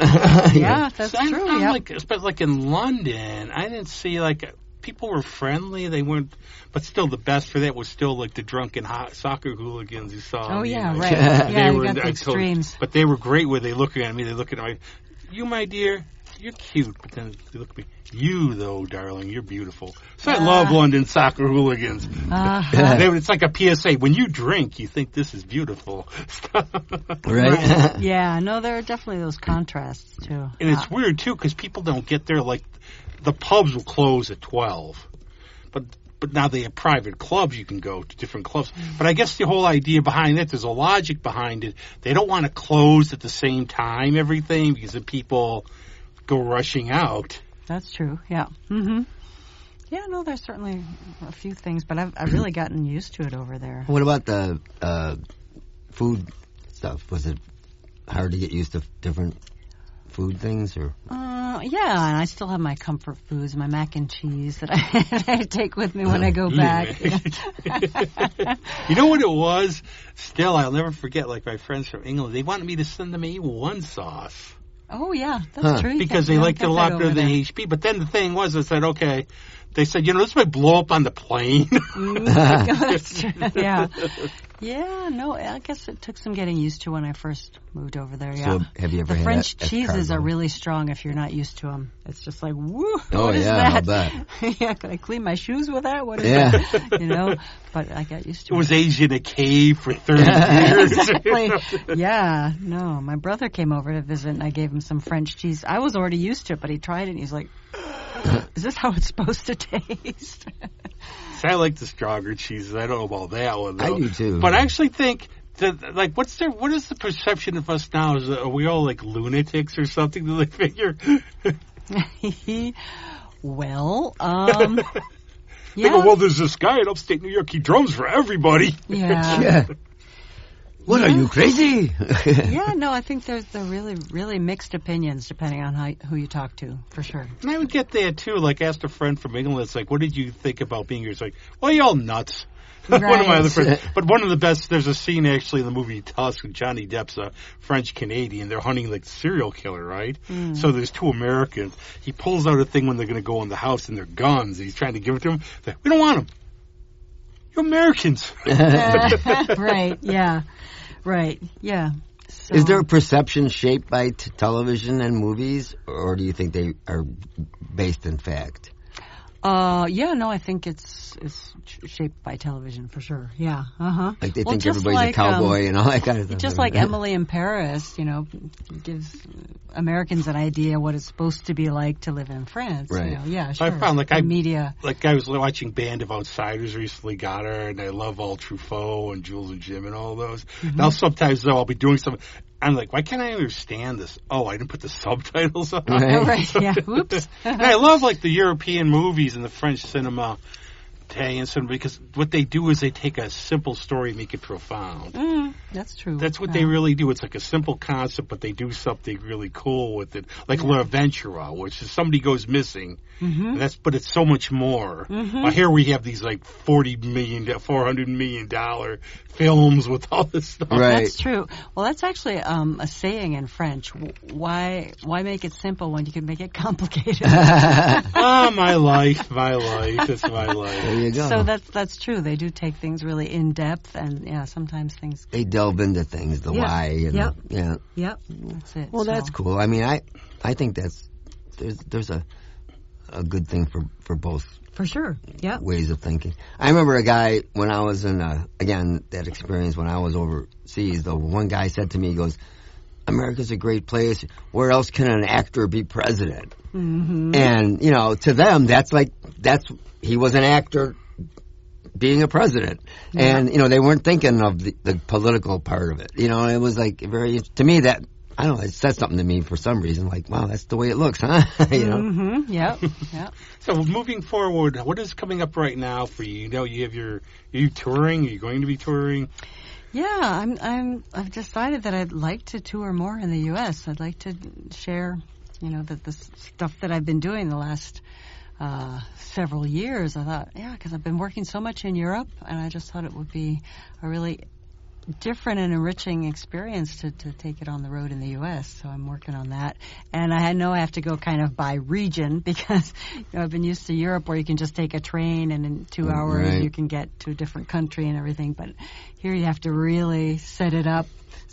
Yeah, that's true. I'm Yep. like, especially like in London, I didn't see like people were friendly. They weren't, but still the best for that was still like the drunken soccer hooligans you saw. Oh yeah, like, right. Yeah, they you were got the extremes. But they were great where they looking at me. They looking at me, you my dear, you're cute. But then they look at me, you though, darling, you're beautiful. So I love London soccer hooligans. It's like a PSA. When you drink, you think this is beautiful. Right? Yeah, no, there are definitely those contrasts too. And it's weird too because people don't get there. Like the pubs will close at 12, but now they have private clubs. You can go to different clubs. But I guess the whole idea behind it, there's a logic behind it. They don't want to close at the same time everything because then people go rushing out. That's true. Yeah. Yeah, no, there's certainly a few things, but I've really gotten used to it over there. What about the food stuff? Was it hard to get used to different food things, or? Yeah, and I still have my comfort foods, my mac and cheese that I take with me when I go back. You know what it was? Still, I'll never forget, like my friends from England, they wanted me to send them A1 sauce. Oh, yeah, that's true. Because they liked it a lot better than HP. But then the thing was, I said, okay, they said, you know, this might blow up on the plane. That's true. Yeah. Yeah, no, I guess it took some getting used to when I first moved over there, yeah. So have you ever the had French that cheeses cargo? are really strong if you're not used to them. It's just like, woo, Oh, what is yeah, that? I'll bet. Yeah, can I clean my shoes with that? What is Yeah. that? You know, but I got used to It it. was Asia in a cave for 30 years. Exactly. Yeah, no, my brother came over to visit and I gave him some French cheese. I was already used to it, but he tried it and he's like, is this how it's supposed to taste? I like the stronger cheeses. I don't know about that one, though. I do, too. But I actually think that, like, what is the perception of us now? Are we all, like, lunatics or something, do they figure? Well, They go, well, there's this guy in upstate New York. He drums for everybody. Yeah. Yeah. What are you, crazy? Yeah, no, I think there's the really, really mixed opinions depending on who you talk to, for sure. And I would get that, too. Like, asked a friend from England, it's like, what did you think about being here? It's like, well, you're all nuts. One of my other friends. But one of the best, there's a scene actually in the movie Tusk, Johnny Depp's a French-Canadian. They're hunting like the serial killer, right? So there's two Americans. He pulls out a thing when they're going to go in the house and their guns. He's trying to give it to them. Like, we don't want them. You're Americans. Right, yeah. Right, yeah. So, Is there a perception shaped by television and movies, or do you think they are based in fact? Yeah, no, I think it's shaped by television for sure. Yeah, Like they Well, think just everybody's like, a cowboy and all that kind of stuff. just like Emily in Paris, you know, gives Americans an idea what it's supposed to be like to live in France. Right. You know? Yeah, sure. I found, like, The media. Like, I was watching Band of Outsiders recently, got her, and I love all Truffaut and Jules and Jim and all those. Now, sometimes, though, I'll be doing something. I'm like, why can't I understand this? Oh, I didn't put the subtitles on. Right. Oh, right, yeah. Whoops. And I love, like, the European movies and the French cinema, Italian cinema, because what they do is they take a simple story and make it profound. That's true. That's what they really do. It's like a simple concept, but they do something really cool with it. Like La Ventura, which is somebody goes missing. And but it's so much more. Well, here we have these like $400 million films with all this stuff. Right. That's true. Well, that's actually a saying in French. Why make it simple when you can make it complicated? My life. It's my life. There you go. So that's true. They do take things really in depth, and yeah, sometimes things. They delve into things, the why. And Yep. Yeah. Yep, that's it. Well, that's cool. I mean, I think there's a good thing for both for sure. Yep. ways of thinking. I remember a guy when I was in again that experience when I was overseas. The one guy said to me, he goes, "America's a great place. Where else can an actor be president?" And you know, to them, that's he was an actor being a president. Yeah. And, they weren't thinking of the political part of it. It was like to me that, I don't know, it said something to me for some reason, like, wow, that's the way it looks, huh? Mm-hmm. Yep. So moving forward, what is coming up right now for you? You have are you touring? Are you going to be touring? Yeah, I've decided that I'd like to tour more in the U.S. I'd like to share, the stuff that I've been doing the last several years. I thought, because I've been working so much in Europe, and I just thought it would be a really different and enriching experience to take it on the road in the U.S. So I'm working on that. And I know I have to go kind of by region because I've been used to Europe where you can just take a train and in 2 hours you can get to a different country and everything. But here you have to really set it up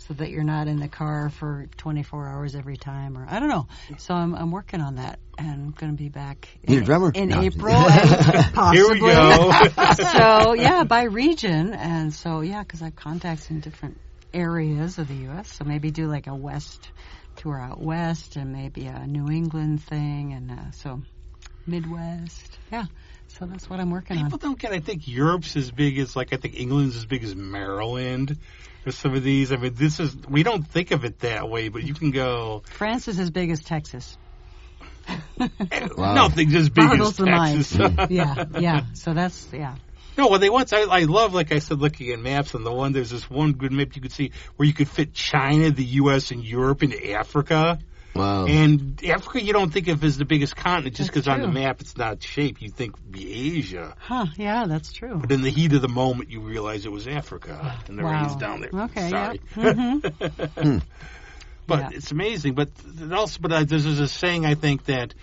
so that you're not in the car for 24 hours every time, or I don't know. So I'm working on that, and I'm going to be back in April. Possibly. Here we go. So by region, and so because I have contacts in different areas of the U.S. So maybe do like a West tour out west, and maybe a New England thing, and so Midwest. Yeah. So that's what I'm working on. People don't get. I think Europe's as big as I think England's as big as Maryland. For some of these, we don't think of it that way, but you can go. France is as big as Texas. Wow. Nothing's as big as Texas. Yeah. So that's No, well, I love, like I said, looking at maps, and there's this one good map you could see where you could fit China, the U.S., and Europe into Africa. Wow. And Africa you don't think of as the biggest continent just because on the map it's not shaped. You think it would be Asia. Huh, yeah, that's true. But in the heat of the moment you realize it was Africa and the rain's down there. Okay, sorry. Yeah. Mm-hmm. But it's amazing. But there's a saying I think that,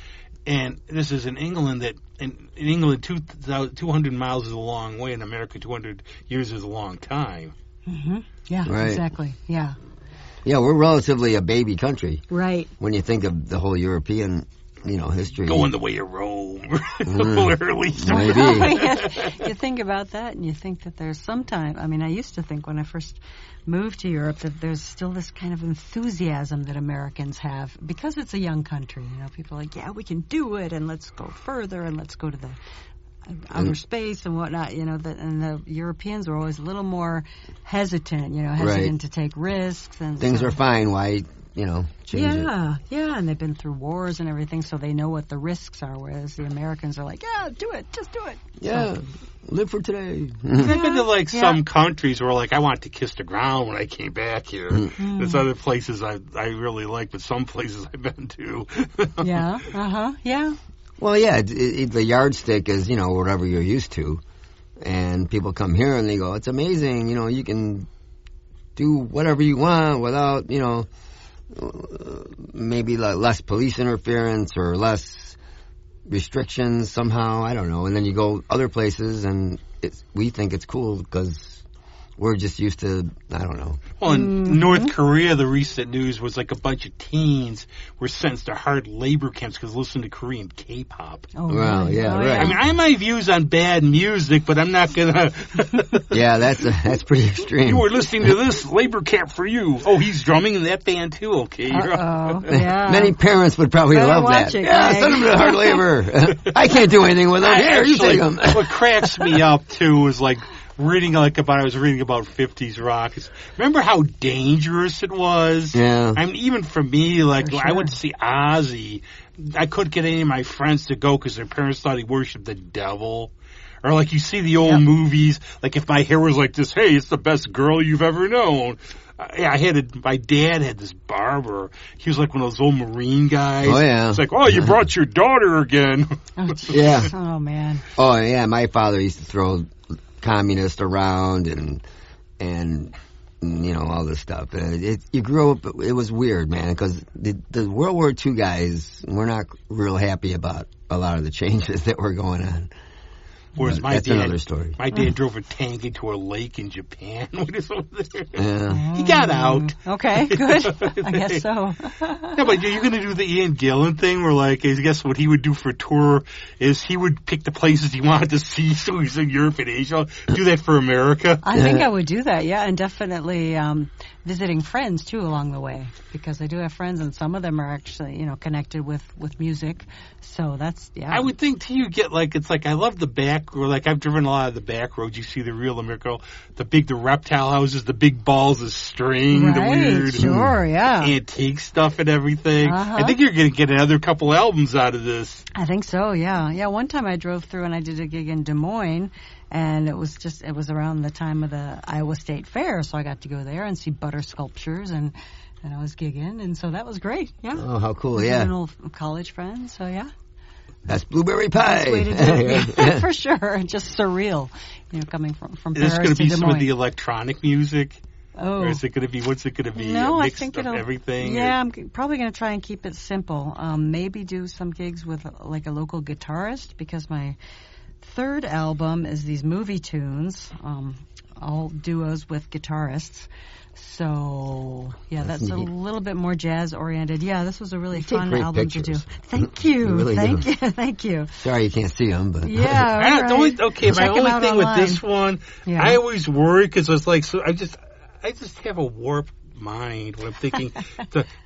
and this is in England, that in England 200 miles is a long way, in America 200 years is a long time. Mm-hmm. Yeah, exactly. Yeah. Yeah, we're relatively a baby country. Right. When you think of the whole European, history. Going the way of Rome. Or at least. Maybe. You think about that, and you think that there's I used to think when I first moved to Europe that there's still this kind of enthusiasm that Americans have because it's a young country. People are like, yeah, we can do it, and let's go further, and let's go to the outer space and whatnot, and the Europeans are always a little more hesitant, to take risks. And things are fine. Why, change it? Yeah, and they've been through wars and everything, so they know what the risks are, whereas the Americans are like, yeah, do it, just do it. Yeah, live for today. I've been to some countries where I wanted to kiss the ground when I came back here. There's other places I really like, but some places I've been to. Yeah. Well, yeah, the yardstick is, whatever you're used to. And people come here and they go, it's amazing, you can do whatever you want without, maybe less police interference or less restrictions somehow. I don't know. And then you go other places and we think it's cool because we're just used to, I don't know. Well, in North Korea, the recent news was a bunch of teens were sentenced to hard labor camps because listening to Korean K-pop. Oh, well, really? yeah, right. I mean, I have my views on bad music, but I'm not going to... Yeah, that's pretty extreme. You were listening to this labor camp for you. Oh, he's drumming in that band too, okay. Yeah. Many parents would probably love that. Send them to hard labor. I can't do anything with them. Here, you take them. What cracks me up, too, is I was reading about 50s rock. Remember how dangerous it was? Yeah. I mean, even for me, Sure. I went to see Ozzy. I couldn't get any of my friends to go because their parents thought he worshipped the devil. Or you see the old movies, if my hair was like this, hey, it's the best girl you've ever known. My dad had this barber. He was one of those old Marine guys. Oh, yeah. It's you brought your daughter again. Oh, yeah. Oh, man. Oh, yeah, my father used to throw communist around and all this stuff. You grew up, it was weird, man, because the World War II guys were not real happy about a lot of the changes that were going on. Whereas that's another story. My dad drove a tank into a lake in Japan when he was over there. Yeah. He got out. Okay, good. I guess so. Yeah, but you're going to do the Ian Gillan thing where, I guess what he would do for tour is he would pick the places he wanted to see, so he's in Europe and Asia. Do that for America. I think I would do that, yeah, and definitely visiting friends, too, along the way, because I do have friends, and some of them are actually, connected with music, so that's, yeah. I would think, too, you get, I love the background like I've driven a lot of the back roads. You see the real America, the reptile houses, the big balls of string, the weird, sure, yeah, antique stuff and everything. I think you're going to get another couple albums out of this. I think so, yeah. One time I drove through and I did a gig in Des Moines, and it was around the time of the Iowa State Fair, so I got to go there and see butter sculptures, and I was gigging, and so that was great, yeah. Oh, how cool, yeah. An old college friend, so yeah. That's blueberry pie. That's way to do it. For sure. Just surreal, coming from Paris to Des Moines. Is this going to be some of the electronic music? Oh. Or is it going to be, what's it going to be? No, a I mix think of everything? Yeah, I'm probably going to try and keep it simple. Maybe do some gigs with like a local guitarist, because my third album is these movie tunes, all duos with guitarists. So, yeah, that's a little bit more jazz-oriented. Yeah, this was a really fun album to do. Thank you. Really Thank you. Sorry you can't see them, but... Yeah, right. My only thing with this one, I always worry, because it's like, so I just have a warped mind when I'm thinking,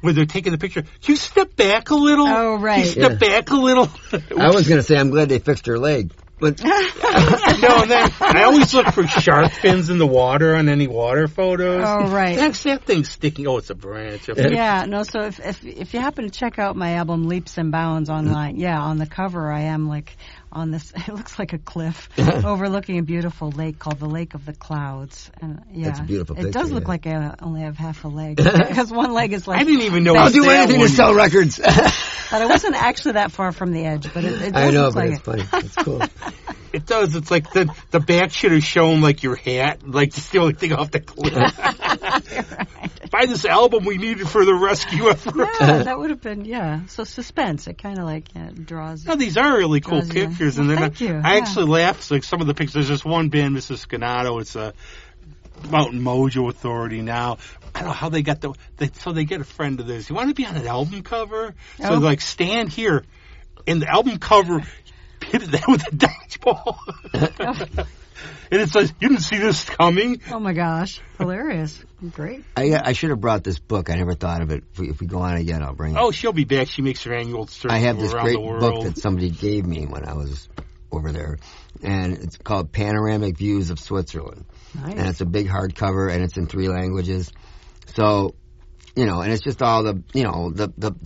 when they're taking the picture, you step back a little. Oh, right. You step back a little. I was going to say, I'm glad they fixed her leg. But no, and then I always look for shark fins in the water on any water photos. Oh, right. That thing's sticking. Oh, it's a branch. Yeah, no, so if you happen to check out my album Leaps and Bounds online, on the cover I am like on this, it looks like a cliff overlooking a beautiful lake called the Lake of the Clouds. And that's a beautiful picture. It does look like I only have half a leg, because one leg is like... I didn't even know. I'll do anything to sell records. But I wasn't actually that far from the edge, but it does I know, look but like it's funny. It's cool. It does. It's like the back should have shown like your hat, like just the only thing off the cliff. Right. Buy this album we needed for the rescue effort. Yeah, that would have been, So suspense. It kind of like draws. No, these are really cool pictures. And then thank you. I actually laughed. Like some of the pictures. There's this one band, Mrs. Scanato. It's a Mountain Mojo Authority now. I don't know how they got so they get a friend of theirs. You want to be on an album cover? So like stand here, and the album cover hit that with a dodgeball. And it says, you didn't see this coming. Oh my gosh. Hilarious. Great. I should have brought this book. I never thought of it. If we go on again, I'll bring it. Oh, she'll be back. She makes her annual search I have this around great the world. book that somebody gave me when I was over there. And it's called Panoramic Views of Switzerland. Nice. And it's a big hardcover, and it's in 3 languages. So, and it's just all the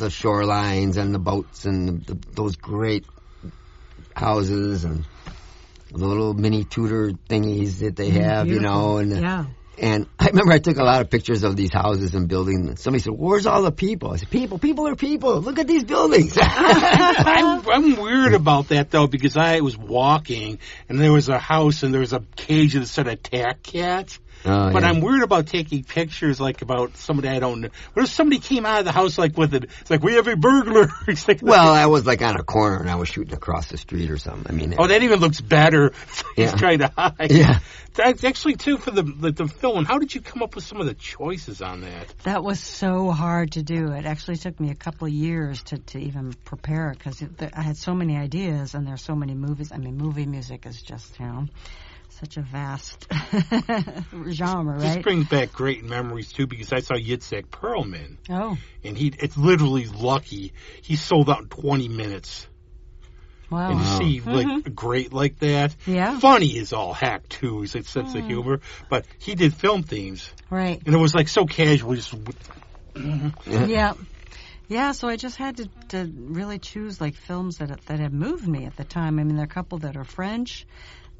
shorelines and the boats and those great houses and the little mini Tudor thingies that they have, beautiful. And I remember I took a lot of pictures of these houses and buildings. And somebody said, "Where's all the people?" I said, "People are people. Look at these buildings." I'm weird about that though, because I was walking and there was a house and there was a cage that said attack cat. But I'm weird about taking pictures like about somebody I don't know. What if somebody came out of the house like with it? It's like, we have a burglar. Well, I was like on a corner and I was shooting across the street or something. I mean, that even looks better. He's trying to hide. Yeah. That's actually too for the film. How did you come up with some of the choices on that? That was so hard to do. It actually took me a couple of years to even prepare it, because I had so many ideas and there's so many movies. I mean, movie music is just, such a vast genre, right? This brings back great memories, too, because I saw Yitzhak Perlman. Oh. And it's literally lucky. He sold out in 20 minutes. Wow. And to see, like, great like that. Yeah. Funny is all hack, too. He's a sense of humor. But he did film themes. Right. And it was, like, so casual. Just... Yeah. Yeah, so I just had to really choose, like, films that had moved me at the time. I mean, there are a couple that are French,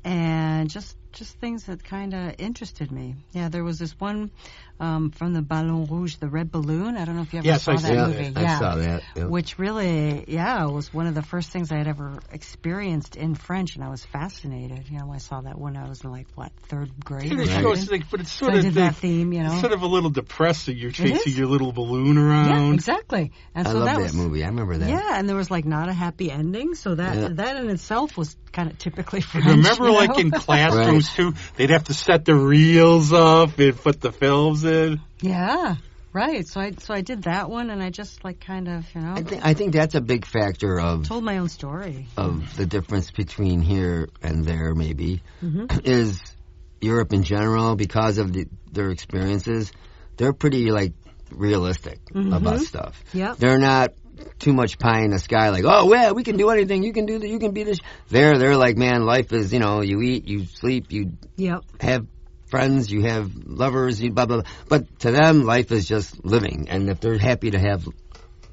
and just things that kind of interested me. Yeah, there was this one from the Ballon Rouge, the Red Balloon. I don't know if you ever saw that movie. I saw that. Yeah. Which really, was one of the first things I had ever experienced in French, and I was fascinated. I saw that when I was in, like, third grade. But it's sort of did that theme, It's sort of a little depressing. You're chasing your little balloon around. Yeah, exactly. And I so love that movie. I remember that. Yeah, and there was, like, not a happy ending, so that in itself was kind of typically French. Remember, like, in classrooms, too, they'd have to set the reels up and put the films in? Yeah, right. So I did that one, and I just, like, kind of, I think that's a big factor of... Told my own story. Of the difference between here and there, maybe, is Europe in general, because of their experiences, they're pretty, like, realistic about stuff. Yep. They're not too much pie in the sky. Like, oh yeah, we can do anything. You can do that. You can be this. They're like, man, life is, you eat, you sleep, you have friends, you have lovers, you blah blah blah. But to them, life is just living, and if they're happy to have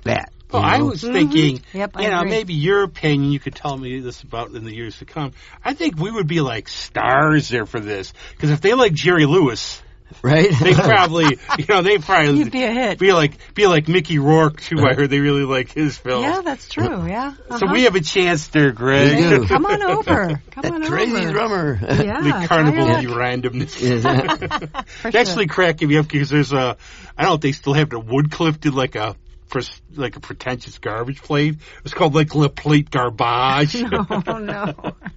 that. Well, I was thinking, I maybe your opinion, you could tell me this about in the years to come. I think we would be like stars there for this. Because if they like Jerry Lewis, right? They probably, You'd be a hit. Be like Mickey Rourke, too. I heard they really like his film. Yeah, that's true, yeah. So we have a chance there, Greg. We do. Come on over. Crazy drummer. Yeah. The carnival of randomness. It's actually cracking me up because there's I don't know if they still have the Woodcliff did like a pretentious garbage plate. It's called like Le Plate Garbage. No.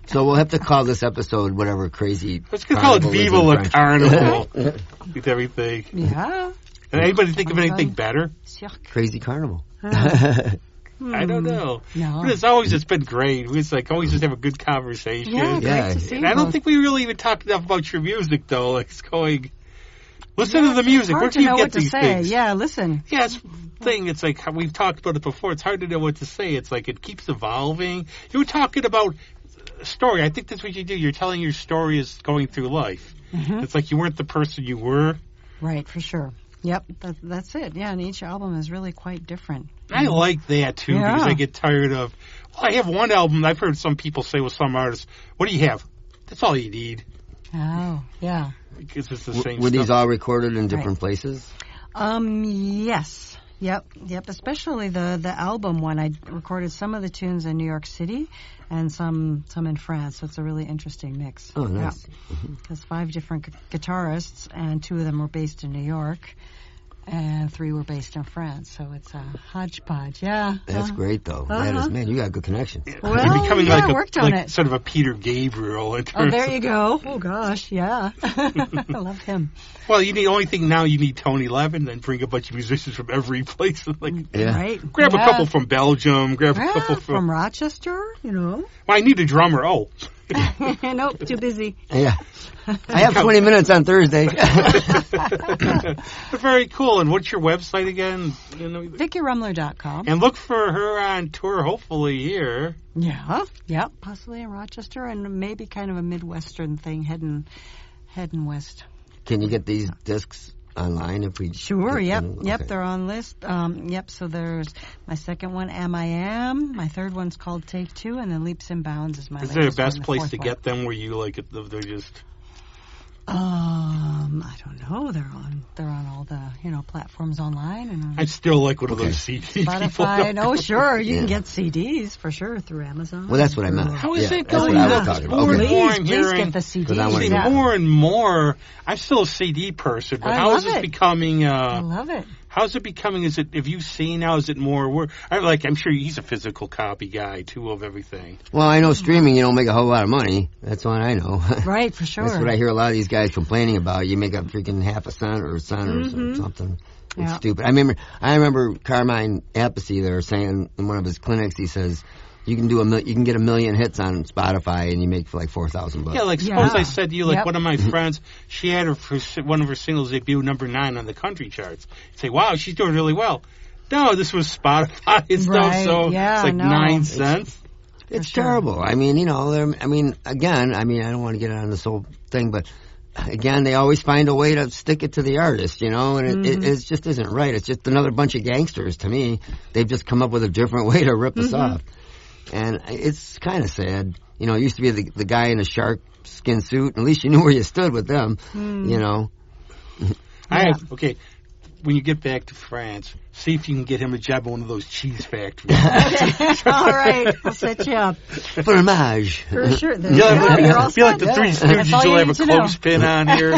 So we'll have to call this episode whatever crazy. Let's call it Viva La Carnival with everything. Yeah. And anybody think of anything better? Crazy Carnival. I don't know. No. But it's been great. It's like always just have a good conversation. Yeah, great to see you. And I don't think we really even talked enough about your music though. Like it's going. Listen to the music. Where do you get these things? Yeah, listen. Yeah, it's the thing. It's like we've talked about it before. It's hard to know what to say. It's like it keeps evolving. You were talking about a story. I think that's what you do. You're telling your story as going through life. Mm-hmm. It's like you weren't the person you were. Right, for sure. Yep, that's it. Yeah, and each album is really quite different. I like that, too, because I get tired of... Well, I have one album. I've heard some people say with some artists, what do you have? That's all you need. Oh, yeah. Because it's the same Were stuff. these all recorded in different places? Yes. Yep. Especially the album one. I recorded some of the tunes in New York City and some in France. So it's a really interesting mix. Oh, nice. Because 5 different guitarists, and 2 of them were based in New York, and 3 were based in France. So it's a hodgepodge. Yeah. That's great, though. That is, man, you got good connections. Well, you're becoming I worked on it. Sort of a Peter Gabriel. Oh, there you go. Oh, gosh, yeah. I love him. Well, the only thing now you need Tony Levin, then bring a bunch of musicians from every place. Right. Grab a couple from Belgium, grab a couple from Rochester, Well, I need a drummer. Oh. Nope, too busy. Yeah. I have 20 minutes on Thursday. Very cool. And what's your website again? VickiRummler.com. And look for her on tour, hopefully, here. Yeah, possibly in Rochester, and maybe kind of a Midwestern thing heading west. Can you get these discs online if we... Sure, yep, they're on list. So there's my second one, Am I Am. My third one's called Take Two, and then Leaps and Bounds is my latest one. Is there a best place to get them where you like it? They're just... I don't know. They're on all the platforms online, and I still like one of those CDs. Spotify. No, sure, you can get CDs for sure through Amazon. Well, that's what I meant. How is it that's going? What I was talking about. Please get the CDs. More and more. I'm still a CD person, but how is this becoming? I love it. How's it becoming? Have you seen now? Is it more? I'm sure he's a physical copy guy too of everything. Well, I know streaming you don't make a whole lot of money. That's what I know. Right, for sure. That's what I hear a lot of these guys complaining about. You make a freaking half a cent or something. It's stupid. I remember Carmine Appice there saying in one of his clinics, he says, you can get 1 million hits on Spotify and you make for like $4,000. Yeah, suppose I said to you, one of my friends, she had one of her singles debut number 9 on the country charts. You'd say, wow, she's doing really well. No, this was Spotify and stuff, so it's like 9 cents. It's terrible. Again, I don't want to get on this whole thing, but again, they always find a way to stick it to the artist, and it just isn't right. It's just another bunch of gangsters to me. They've just come up with a different way to rip us off. And it's kind of sad. It used to be the guy in a shark skin suit. And at least you knew where you stood with them, Okay, when you get back to France, see if you can get him a job at one of those cheese factories. All right, I'll set you up. Fromage. For sure. I feel like the Three Stooges. You'll have a clothespin on here.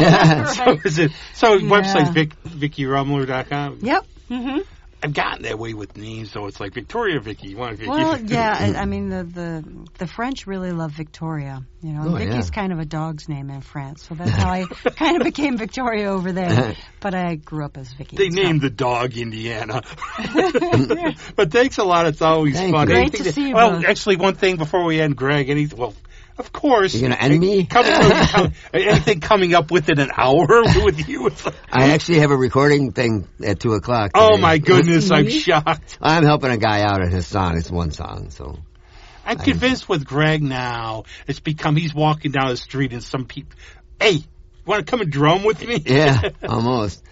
So website VickiRummler.com. Yep. Mm-hmm. I've gotten that way with names, so it's like Victoria Vicky. Vicky. Well, yeah, the French really love Victoria. Vicky's kind of a dog's name in France, so that's how I kind of became Victoria over there. But I grew up as Vicky. They named the dog Indiana. But thanks a lot. It's always fun. Great to see you. Well, actually, one thing before we end, Greg. Of course. You're going to end me? Anything coming up within an hour with you? I actually have a recording thing at 2 o'clock. Oh, my goodness, I'm shocked. I'm helping a guy out on his song. It's one song, so. I'm convinced with Greg now, it's become he's walking down the street and some people, hey, you want to come and drum with me? Yeah, almost.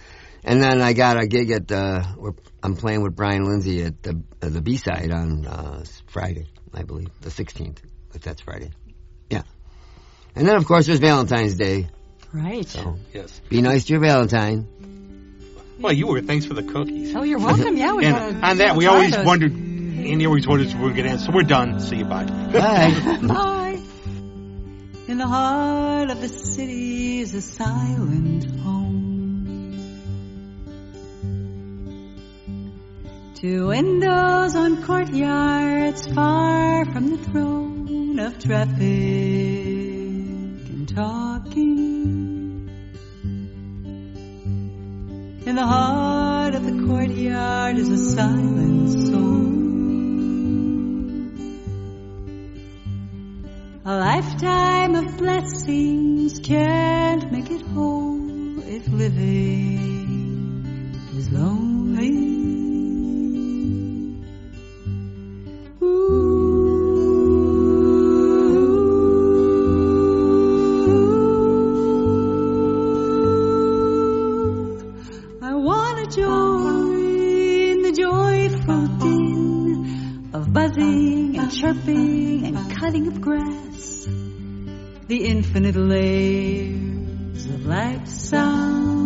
And then I got a gig at I'm playing with Brian Lindsay at the B-side on Friday, I believe, the 16th. But that's Friday. Yeah. And then, of course, there's Valentine's Day. Right. So, yes. Be nice to your Valentine. Well, you were. Thanks for the cookies. Oh, you're welcome. Yeah, and on that, we always wondered, Andy always wondered if we were going to end. So we're done. See you. Bye. Bye. Bye. In the heart of the city is a silent home. 2 windows on courtyards far from the throne of traffic and talking. In the heart of the courtyard is a silent soul. A lifetime of blessings can't make it whole if living is lonely. Chirping and cutting of grass, the infinite layers of life sounds.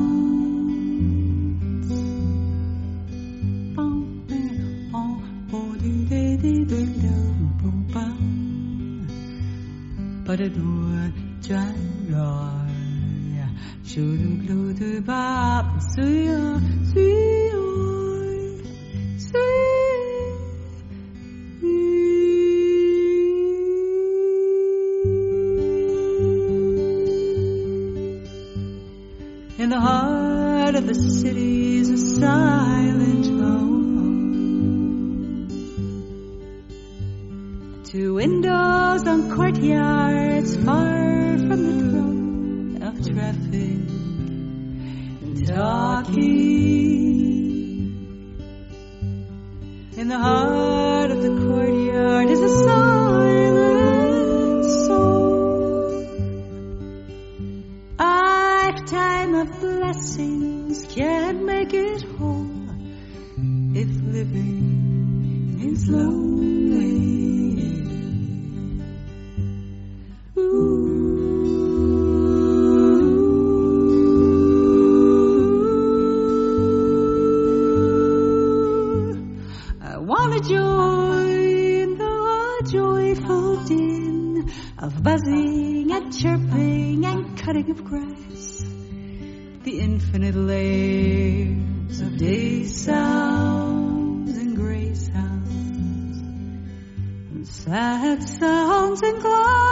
But it would in the heart of the city is a silent home. 2 windows on courtyards far from the throne of traffic and talking. In the heart of the courtyard is a silent soul. Lifetime of blessings can't make it whole if living is lonely. I want to join the joyful din of buzzing and chirping and cutting of grass, the infinite layers of day sounds and gray sounds, and sad sounds and clouds.